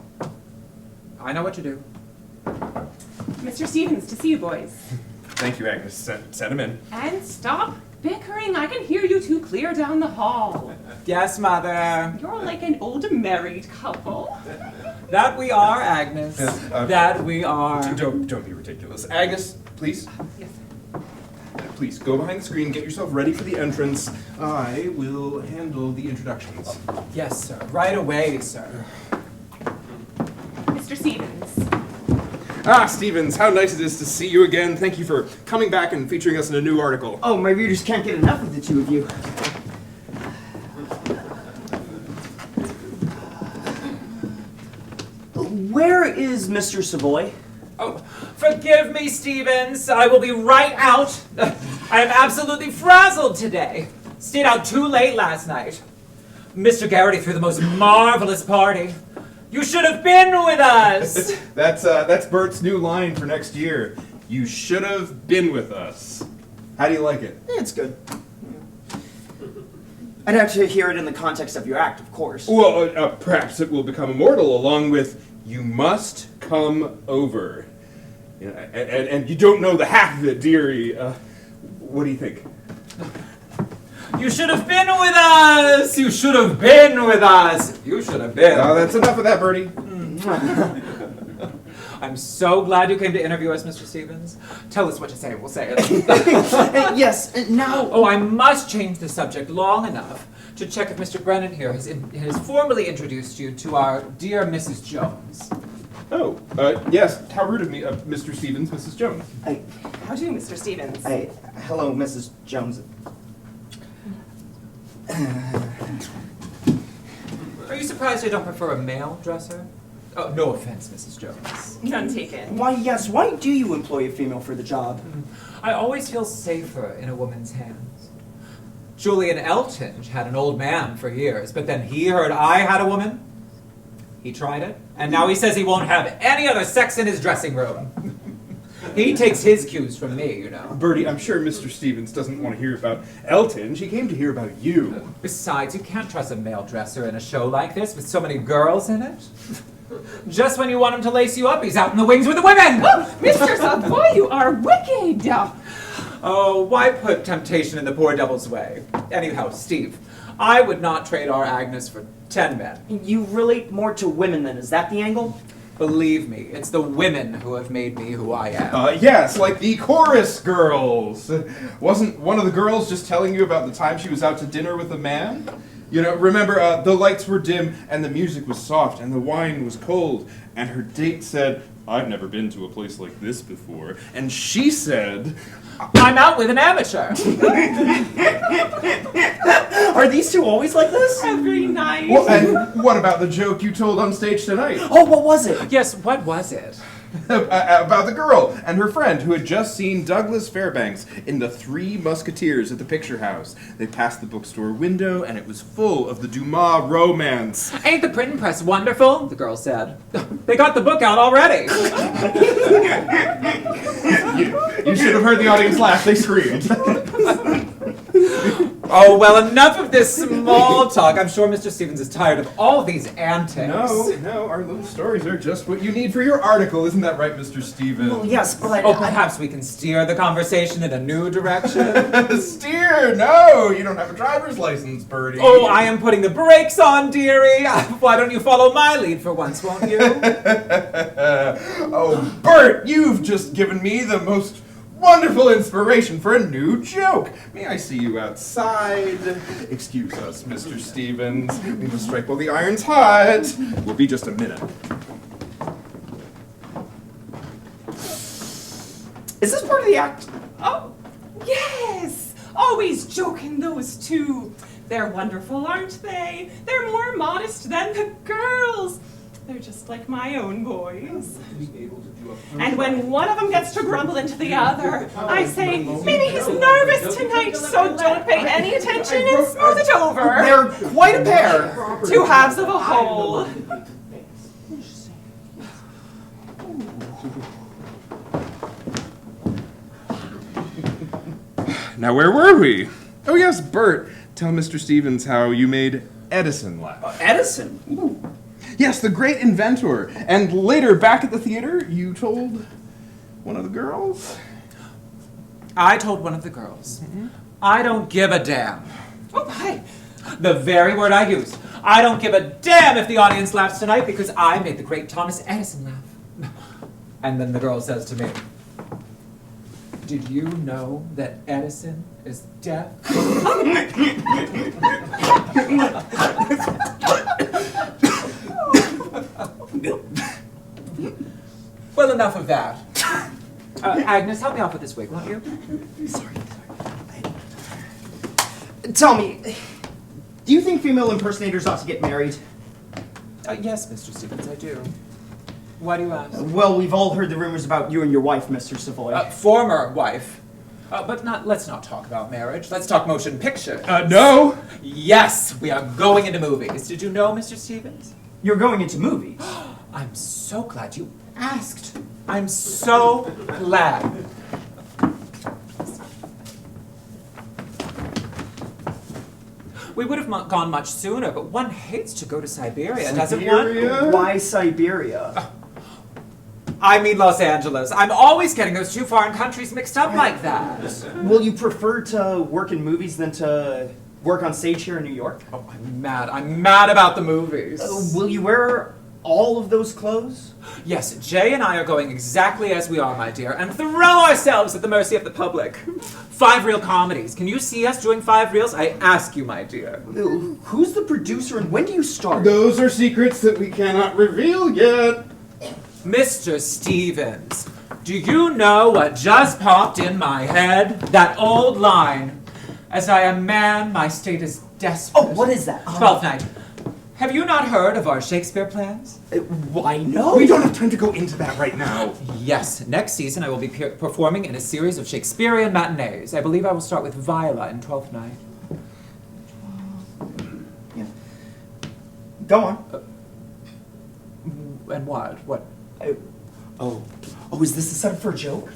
I know what to do. Mr. Stevens, to see you boys. Thank you, Agnes. Send him in. And stop bickering. I can hear you two clear down the hall. Yes, Mother. You're like an old married couple. That we are, Agnes. That we are. Don't be ridiculous. Agnes, please. Yes. Please, go behind the screen, get yourself ready for the entrance. I will handle the introductions. Yes, sir. Right away, sir. Mr. Stevens. Ah, Stevens, how nice it is to see you again. Thank you for coming back and featuring us in a new article. Oh, my readers can't get enough of the two of you. Where is Mr. Savoy? Oh, forgive me, Stevens. I will be right out. I am absolutely frazzled today. Stayed out too late last night. Mr. Garrity threw the most marvelous party. You should have been with us. That's Bert's new line for next year. You should have been with us. How do you like it? It's good. I'd have to hear it in the context of your act, of course. Well, perhaps it will become immortal along with "You must come over." You know, and you don't know the half of it, dearie. What do you think? You should have been with us! You should have been with us! You should have been. Oh, that's enough of that, Bertie. I'm so glad you came to interview us, Mr. Stevens. Tell us what to say, we'll say it. Yes, now... Oh, I must change the subject long enough to check if Mr. Brennan here has formally introduced you to our dear Mrs. Jones. Oh, yes. How rude of me, Mr. Stevens, Mrs. Jones. How do, Mr. Stevens? Hello, Mrs. Jones. Are you surprised I don't prefer a male dresser? Oh, no offense, Mrs. Jones. None taken. Why, yes, why do you employ a female for the job? I always feel safer in a woman's hands. Julian Eltinge had an old man for years, but then he heard I had a woman. He tried it, and now he says he won't have any other sex in his dressing room. He takes his cues from me, you know. Bertie, I'm sure Mr. Stevens doesn't want to hear about Eltinge. He came to hear about you. Besides, you can't trust a male dresser in a show like this with so many girls in it. Just when you want him to lace you up, he's out in the wings with the women! Mr. Savoy, you are wicked! Oh, why put temptation in the poor devil's way? Anyhow, Steve, I would not trade our Agnes for 10 men. You relate more to women then, is that the angle? Believe me, it's the women who have made me who I am. Yes, like the chorus girls. Wasn't one of the girls just telling you about the time she was out to dinner with a man? You know, remember, the lights were dim, and the music was soft, and the wine was cold, and her date said, "I've never been to a place like this before." And she said, "I'm out with an amateur." Are these two always like this? Every night. Well, and what about the joke you told on stage tonight? Oh, what was it? Yes, what was it? About the girl and her friend who had just seen Douglas Fairbanks in The Three Musketeers at the Picture House. They passed the bookstore window, and it was full of the Dumas romance. Ain't the printing press wonderful? The girl said. They got the book out already. You should have heard the audience laugh. They screamed. Oh, well, enough of this small talk. I'm sure Mr. Stevens is tired of all these antics. No, our little stories are just what you need for your article. Isn't that right, Mr. Stevens? Well, yes, but... Oh, perhaps we can steer the conversation in a new direction. Steer? No, you don't have a driver's license, Bertie. Oh, I am putting the brakes on, dearie. Why don't you follow my lead for once, won't you? Oh, Bert, you've just given me the most wonderful inspiration for a new joke. May I see you outside? Excuse us, Mr. Stevens. We must strike while the iron's hot. We'll be just a minute. Is this part of the act? Oh, yes! Always joking, those two. They're wonderful, aren't they? They're more modest than the girls. They're just like my own boys. And when one of them gets to grumble into the other, I say, maybe he's nervous tonight, so don't pay any attention and smooth it over. They're quite a pair. Two halves of a whole. Now, where were we? Oh, yes, Bert. Tell Mr. Stevens how you made Edison laugh. Edison? Ooh. Yes, the great inventor. And later, back at the theater, you told one of the girls? I told one of the girls. I don't give a damn. Oh, hi. The very word I used. I don't give a damn if the audience laughs tonight because I made the great Thomas Edison laugh. And then the girl says to me, "Did you know that Edison is deaf?" Well, enough of that. Agnes, help me off with this wig, won't you? Sorry. Tell me, do you think female impersonators ought to get married? Yes, Mr. Stevens, I do. Why do you ask? Well, we've all heard the rumors about you and your wife, Mr. Savoy. Former wife. Let's not talk about marriage. Let's talk motion pictures. No! Yes, we are going into movies. Did you know, Mr. Stevens? You're going into movies. I'm so glad you asked. I'm so glad. We would have gone much sooner, but one hates to go to Siberia, doesn't one? Why Siberia? I mean Los Angeles. I'm always getting those two foreign countries mixed up like that. Will you prefer to work in movies than to work on stage here in New York? Oh, I'm mad. I'm mad about the movies. Will you wear all of those clothes? Yes, Jay and I are going exactly as we are, my dear, and throw ourselves at the mercy of the public. 5 reel comedies. Can you see us doing 5 reels? I ask you, my dear. Who's the producer and when do you start? Those are secrets that we cannot reveal yet. Mr. Stevens, do you know what just popped in my head? That old line. As I am man, my state is desperate. Oh, what is that? 12th night. Have you not heard of our Shakespeare plans? Why, no. We don't have time to go into that right now. Yes, next season I will be performing in a series of Shakespearean matinees. I believe I will start with Viola in 12th night. Yeah. Go on. And what? What? Oh, is this a setup for a joke?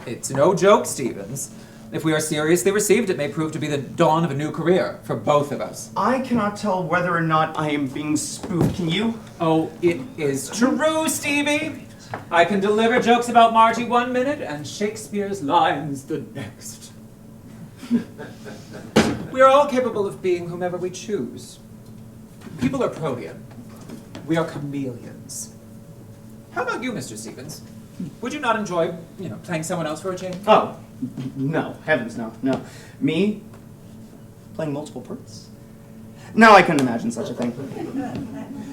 It's no joke, Stevens. If we are seriously received, it may prove to be the dawn of a new career for both of us. I cannot tell whether or not I am being spoofed. Can you? Oh, it is true, Stevie. I can deliver jokes about Margie 1 minute and Shakespeare's lines the next. We are all capable of being whomever we choose. People are protean. We are chameleons. How about you, Mr. Stevens? Would you not enjoy, playing someone else for a change? Oh, no. Heavens, no. No. Me? Playing multiple parts? No, I couldn't imagine such a thing.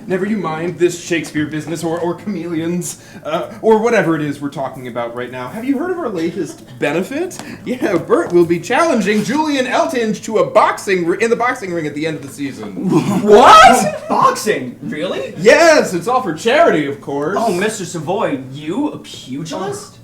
Never you mind this Shakespeare business or chameleons, or whatever it is we're talking about right now. Have you heard of our latest benefit? Yeah, Bert will be challenging Julian Eltinge to a in the boxing ring at the end of the season. What? Boxing? Really? Yes, it's all for charity, of course. Oh, Mr. Savoy, you, a pugilist?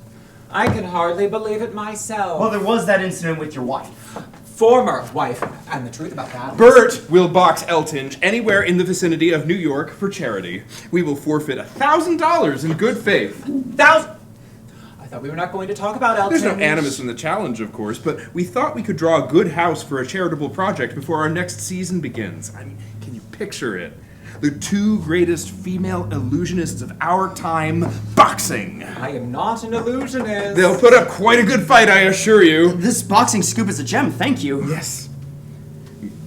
I can hardly believe it myself. Well, there was that incident with your wife. Former wife, and the truth about that. Bert will box Eltinge anywhere in the vicinity of New York for charity. We will forfeit $1,000 in good faith. I thought we were not going to talk about Eltinge. There's no animus in the challenge, of course, but we thought we could draw a good house for a charitable project before our next season begins. I mean, can you picture it? The 2 greatest female illusionists of our time boxing. I am not an illusionist. They'll put up quite a good fight, I assure you. This boxing scoop is a gem, thank you. Yes.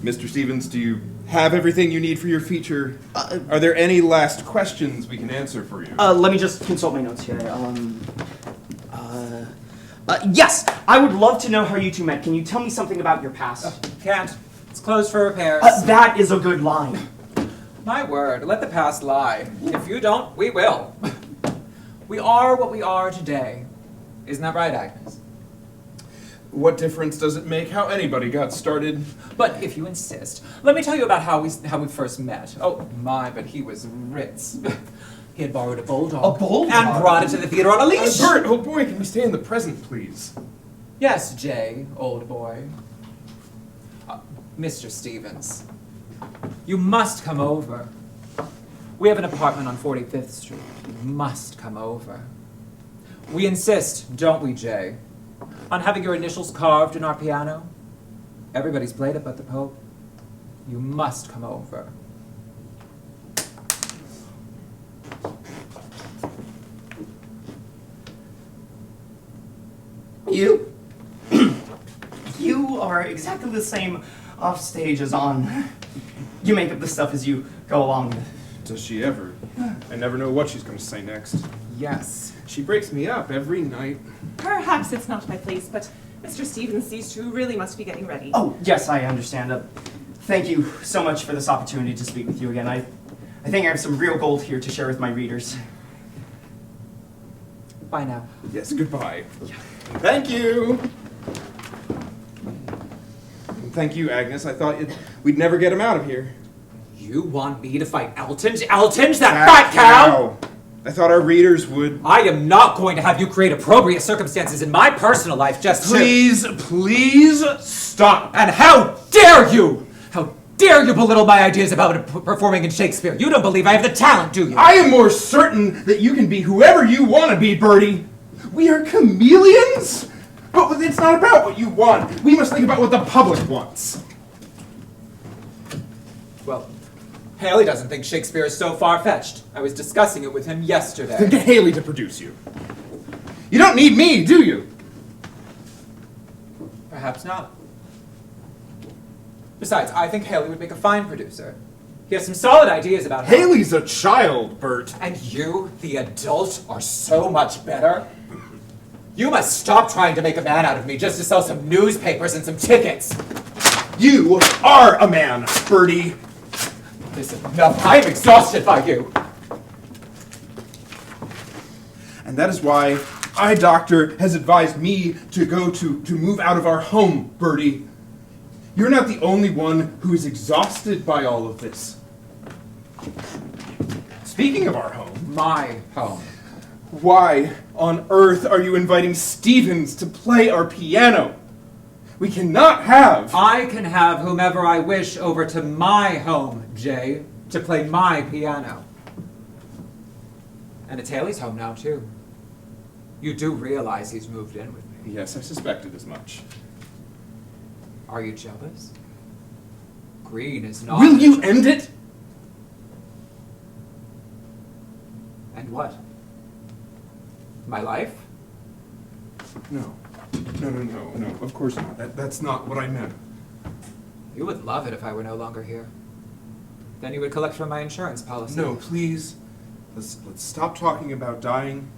Mr. Stevens, do you have everything you need for your feature? Are there any last questions we can answer for you? Let me just consult my notes here. Yes! I would love to know how you two met. Can you tell me something about your past? Can't. It's closed for repairs. That is a good line. My word, let the past lie. If you don't, we will. We are what we are today. Isn't that right, Agnes? What difference does it make how anybody got started? But if you insist, let me tell you about how we first met. Oh my, but he was ritz. He had borrowed a bulldog. A bulldog? And brought it to the theater on a leash. Bert, oh boy, can we stay in the present, please? Yes, Jay, old boy. Mr. Stevens, you must come over. We have an apartment on 45th Street. You must come over. We insist, don't we, Jay, on having your initials carved in our piano? Everybody's played it but the Pope. You must come over. You are exactly the same off stage as on. You make up the stuff as you go along with. Does she ever? I never know what she's going to say next. Yes. She breaks me up every night. Perhaps it's not my place, but Mr. Stevens, these two really must be getting ready. Oh, yes, I understand. Thank you so much for this opportunity to speak with you again. I think I have some real gold here to share with my readers. Bye now. Yes, goodbye. Yeah. Thank you. Thank you, Agnes. I thought we'd never get him out of here. You want me to fight Eltinge? Eltinge, that fat cow? I thought our readers would... I am not going to have you create opprobrious circumstances in my personal life just Please stop. And how dare you! How dare you belittle my ideas about performing in Shakespeare? You don't believe I have the talent, do you? I am more certain that you can be whoever you want to be, Bertie. We are chameleons? But it's not about what you want. We must think about what the public wants. Well, Haley doesn't think Shakespeare is so far-fetched. I was discussing it with him yesterday. Then get Haley to produce you. You don't need me, do you? Perhaps not. Besides, I think Haley would make a fine producer. He has some solid ideas about how... Haley's a child, Bert. And you, the adult, are so much better? You must stop trying to make a man out of me just to sell some newspapers and some tickets. You are a man, Bertie. This is enough. I am exhausted by you. And that is why eye doctor has advised me to move out of our home, Bertie. You're not the only one who is exhausted by all of this. Speaking of our home... My home. Why on earth are you inviting Stevens to play our piano? We cannot have... I can have whomever I wish over to my home, Jay, to play my piano. And it's Haley's home now, too. You do realize he's moved in with me. Yes, I suspected as much. Are you jealous? Green is not... Will you end it? And what? My life? No. No, of course not. That's not what I meant. You would love it if I were no longer here. Then you would collect from my insurance policy. No, please. Let's stop talking about dying.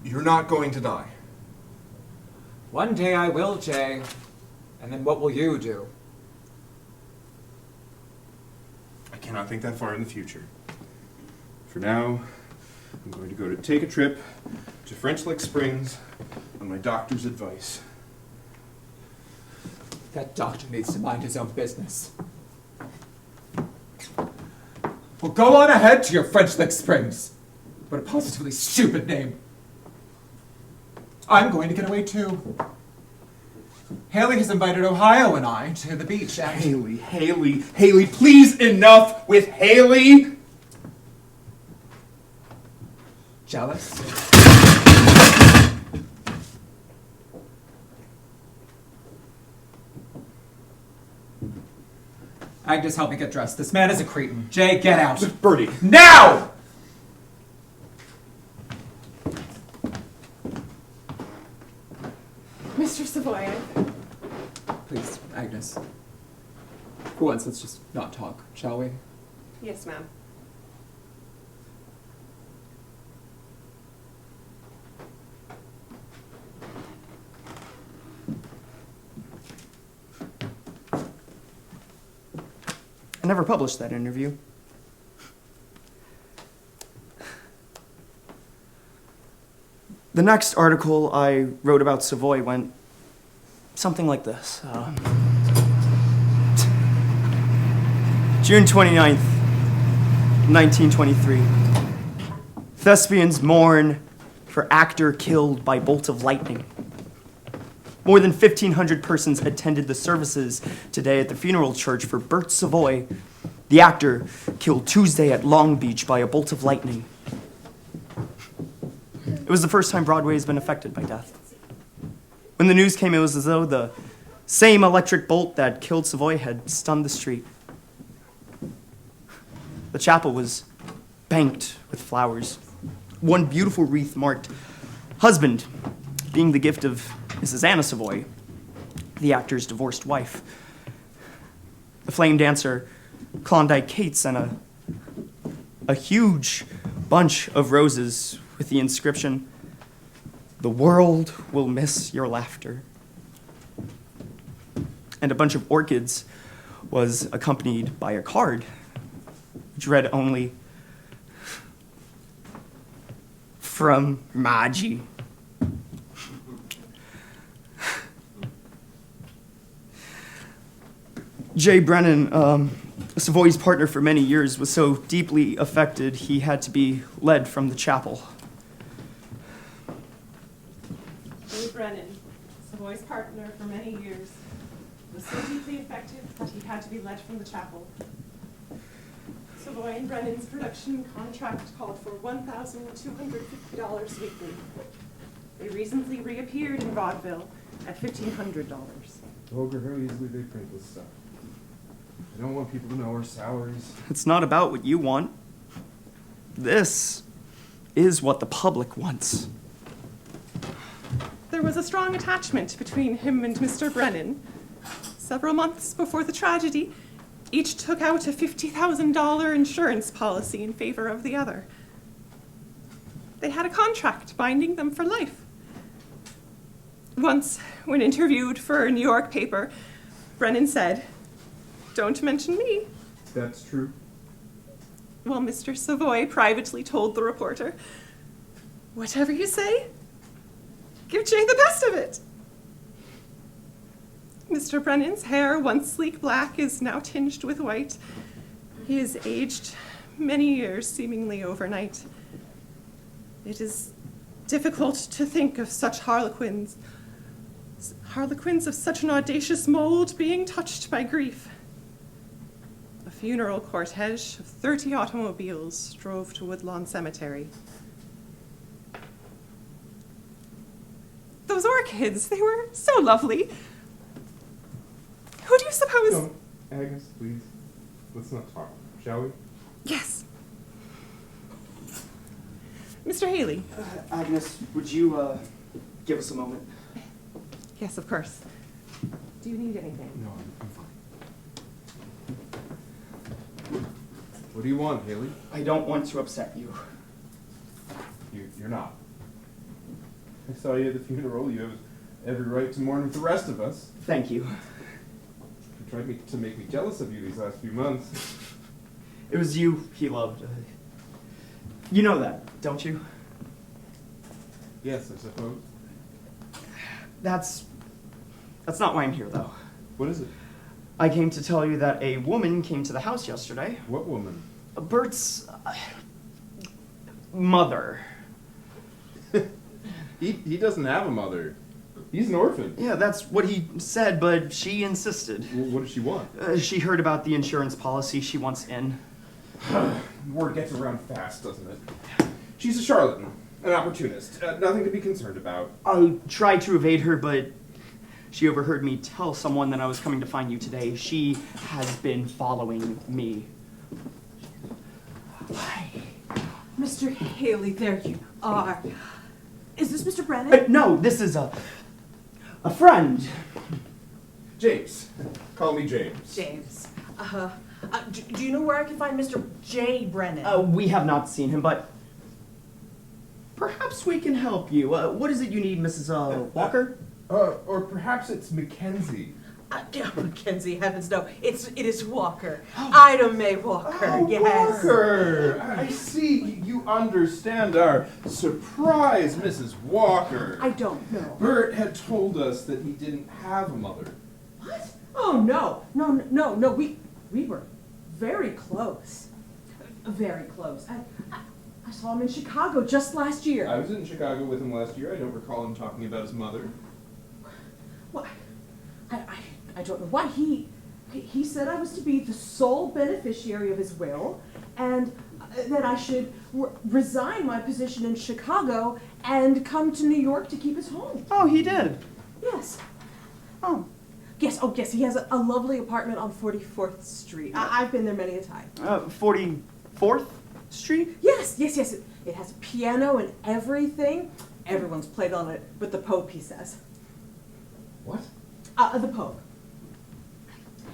You're not going to die. One day I will, Jay. And then what will you do? I cannot think that far in the future. For now, I'm going to go to take a trip to French Lick Springs on my doctor's advice. That doctor needs to mind his own business. Well, go on ahead to your French Lick Springs. What a positively stupid name. I'm going to get away too. Haley has invited Ohio and I to the beach and... Haley, please, enough with Haley! Jealous? Agnes, help me get dressed. This man is a cretin. Jay, get out. Bertie. Now! Mr. Savoy, Please, Agnes. For once, let's just not talk, shall we? Yes, ma'am. I never published that interview. The next article I wrote about Savoy went something like this. June 29th, 1923. Thespians mourn for actor killed by bolt of lightning. More than 1,500 persons attended the services today at the funeral church for Bert Savoy, the actor killed Tuesday at Long Beach by a bolt of lightning. It was the first time Broadway has been affected by death. When the news came, it was as though the same electric bolt that killed Savoy had stunned the street. The chapel was banked with flowers. One beautiful wreath marked husband, being the gift of Mrs. Anna Savoy, the actor's divorced wife. The flame dancer, Klondike Cates, and a huge bunch of roses with the inscription, "The world will miss your laughter." And a bunch of orchids was accompanied by a card, which read only, "From Margie." Jay Brennan, Savoy's partner for many years was so deeply affected he had to be led from the chapel. Billy Brennan, Savoy's partner for many years, was so deeply affected that he had to be led from the chapel. Savoy and Brennan's production contract called for $1,250 weekly. They recently reappeared in Vaudeville at $1,500. Vulgar, how easily they print this stuff. I don't want people to know our salaries. It's not about what you want. This is what the public wants. There was a strong attachment between him and Mr. Brennan. Several months before the tragedy, each took out a $50,000 insurance policy in favor of the other. They had a contract binding them for life. Once, when interviewed for a New York paper, Brennan said, "Don't mention me." That's true. While Mr. Savoy privately told the reporter, "Whatever you say, give Jay the best of it." Mr. Brennan's hair, once sleek black, is now tinged with white. He has aged many years, seemingly overnight. It is difficult to think of such harlequins of such an audacious mold being touched by grief. A funeral cortege of 30 automobiles drove to Woodlawn Cemetery. Those orchids, they were so lovely. Who do you suppose? Don't, Agnes, please. Let's not talk, shall we? Yes. Mr. Haley. Agnes, would you give us a moment? Yes, of course. Do you need anything? No, I'm fine. What do you want, Haley? I don't want to upset you. You're not. I saw you at the funeral. You have every right to mourn with the rest of us. Thank you. You tried to make me jealous of you these last few months. It was you he loved. You know that, don't you? Yes, I suppose. That's not why I'm here, though. What is it? I came to tell you that a woman came to the house yesterday. What woman? Bert's mother. He doesn't have a mother. He's an orphan. Yeah, that's what he said, but she insisted. Well, what does she want? She heard about the insurance policy. She wants in. Word gets around fast, doesn't it? She's a charlatan, an opportunist. Nothing to be concerned about. I tried to evade her, but she overheard me tell someone that I was coming to find you today. She has been following me. Hi. Mr. Haley, there you are. Is this Mr. Brennan? No, this is a friend. James. Call me James. James. Do you know where I can find Mr. J. Brennan? We have not seen him, but perhaps we can help you. What is it you need, Mrs. Walker? Or perhaps it's Mackenzie. Mackenzie, heavens no. It is Walker. Ida Mae Walker, Oh, yes. Walker! I see you understand our surprise, Mrs. Walker. I don't know. Bert had told us that he didn't have a mother. What? Oh, no. We were very close. Very close. I saw him in Chicago just last year. I was in Chicago with him last year. I don't recall him talking about his mother. Well, I don't know why. He said I was to be the sole beneficiary of his will, and that I should resign my position in Chicago and come to New York to keep his home. Oh, he did? Yes. Oh. Yes, he has a lovely apartment on 44th Street. I've been there many a time. 44th Street? Yes. It has a piano and everything. Everyone's played on it, but the Pope, he says. What? The Pope.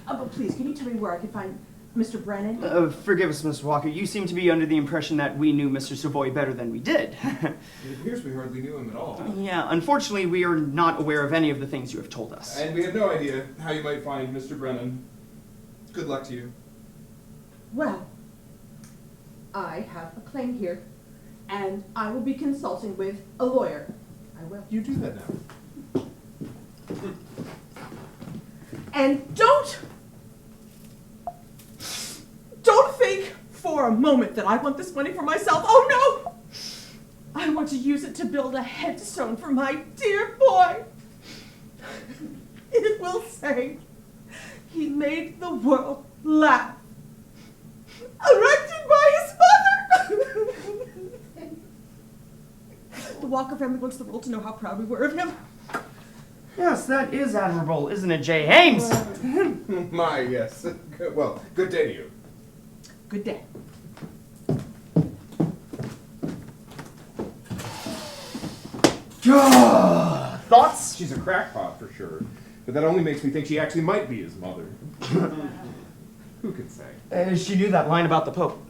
But please, can you tell me where I can find Mr. Brennan? Forgive us, Miss Walker. You seem to be under the impression that we knew Mr. Savoy better than we did. It appears we hardly knew him at all. Yeah, unfortunately, we are not aware of any of the things you have told us. And we have no idea how you might find Mr. Brennan. Good luck to you. Well, I have a claim here, and I will be consulting with a lawyer. I will. You do that now. And don't for a moment that I want this money for myself. Oh no! I want to use it to build a headstone for my dear boy. It will say, he made the world laugh. Erected by his mother! The Walker family wants the world to know how proud we were of him. Yes, that is admirable, isn't it, J. Hames? My, yes. Good day to you. Good day. Thoughts? She's a crackpot for sure, but that only makes me think she actually might be his mother. Who can say? She knew that line about the Pope.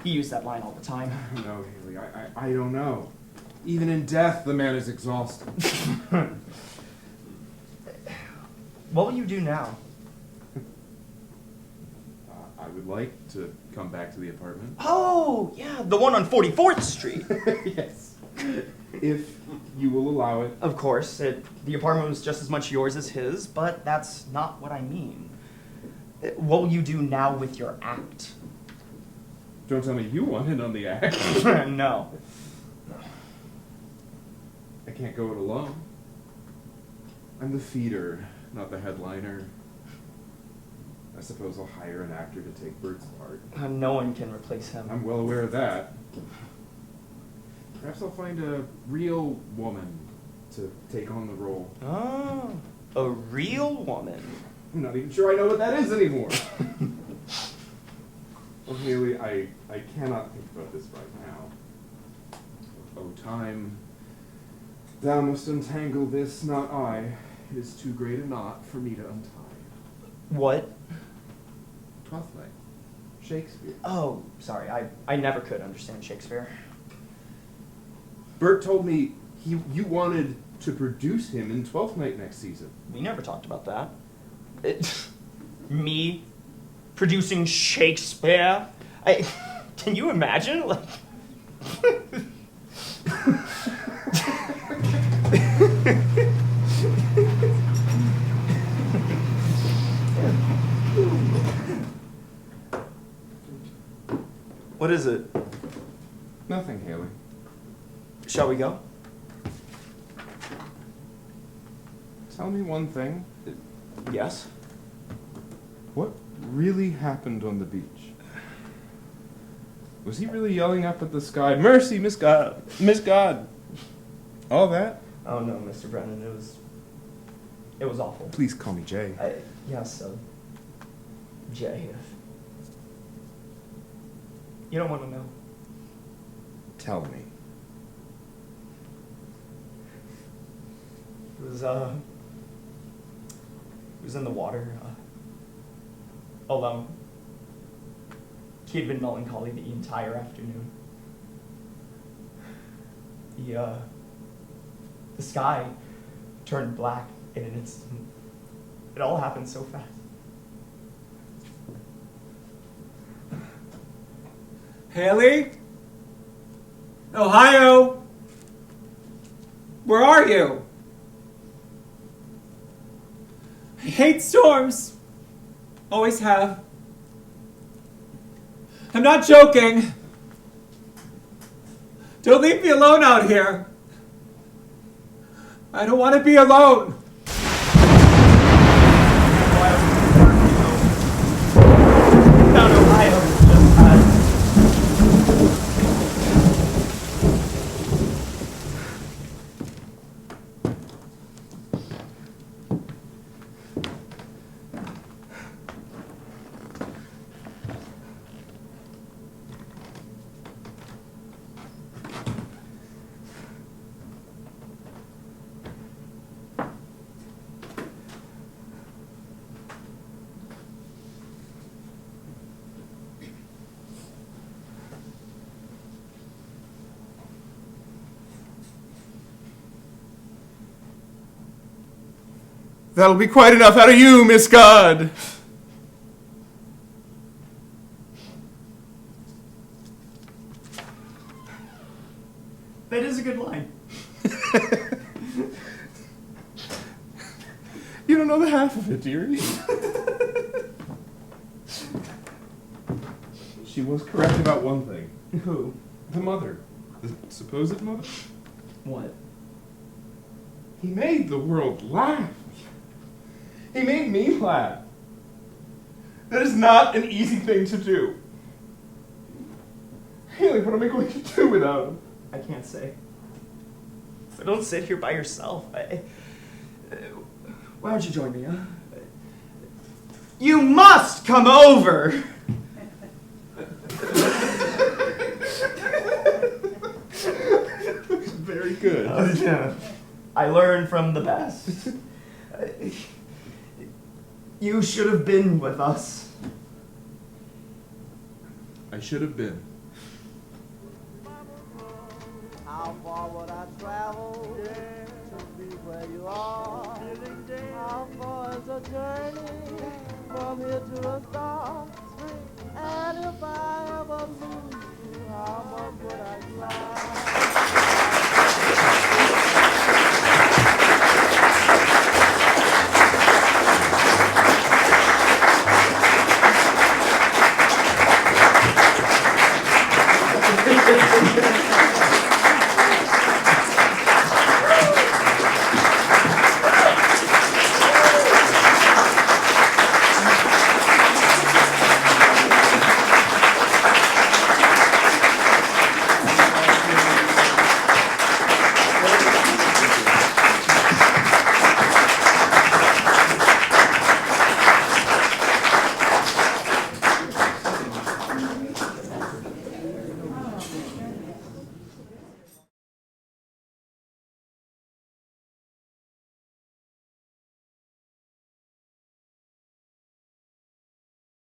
He used that line all the time. No, Haley, I don't know. Even in death, the man is exhausted. What will you do now? I would like to come back to the apartment. Oh, yeah, the one on 44th Street. Yes. If you will allow it. Of course, the apartment was just as much yours as his, but that's not what I mean. What will you do now with your act? Don't tell me you want in on the act. No. I can't go it alone. I'm the feeder, not the headliner. I suppose I'll hire an actor to take Bert's part. No one can replace him. I'm well aware of that. Perhaps I'll find a real woman to take on the role. Oh, a real woman. I'm not even sure I know what that is anymore. Well, Haley, I cannot think about this right now. Oh, time, thou must untangle this, not I. It is too great a knot for me to untie. What? Twelfth Night. Shakespeare. Oh, sorry, I never could understand Shakespeare. Bert told me you wanted to produce him in Twelfth Night next season. We never talked about that. Me producing Shakespeare? Can you imagine? Like, what is it? Nothing, Haley. Shall we go? Tell me one thing. Yes. What really happened on the beach? Was he really yelling up at the sky, "Mercy, Miss God, Miss God"? All that? Oh no, Mr. Brennan, it was awful. Please call me Jay. Yes, Jay. You don't want to know. Tell me. It was in the water, alone. He had been melancholy the entire afternoon. The sky turned black in an instant. It all happened so fast. Haley? Ohio? Where are you? I hate storms. Always have. I'm not joking. Don't leave me alone out here. I don't want to be alone. Down Ohio just had That'll be quite enough out of you, Miss God. That is a good line. You don't know the half of it, dearie. she was correct about one thing. Who? The mother. The supposed mother. What? He made the world laugh. He made me laugh. That is not an easy thing to do. Haley, what am I going to do without him? I can't say. So don't sit here by yourself. Why don't you join me, huh? You must come over! Very good. Yeah. I learned from the best. You should have been with us. I should have been. How far would I travel to be where you are? How far is the journey from here to a star? And if I ever lose you, how much would I cry?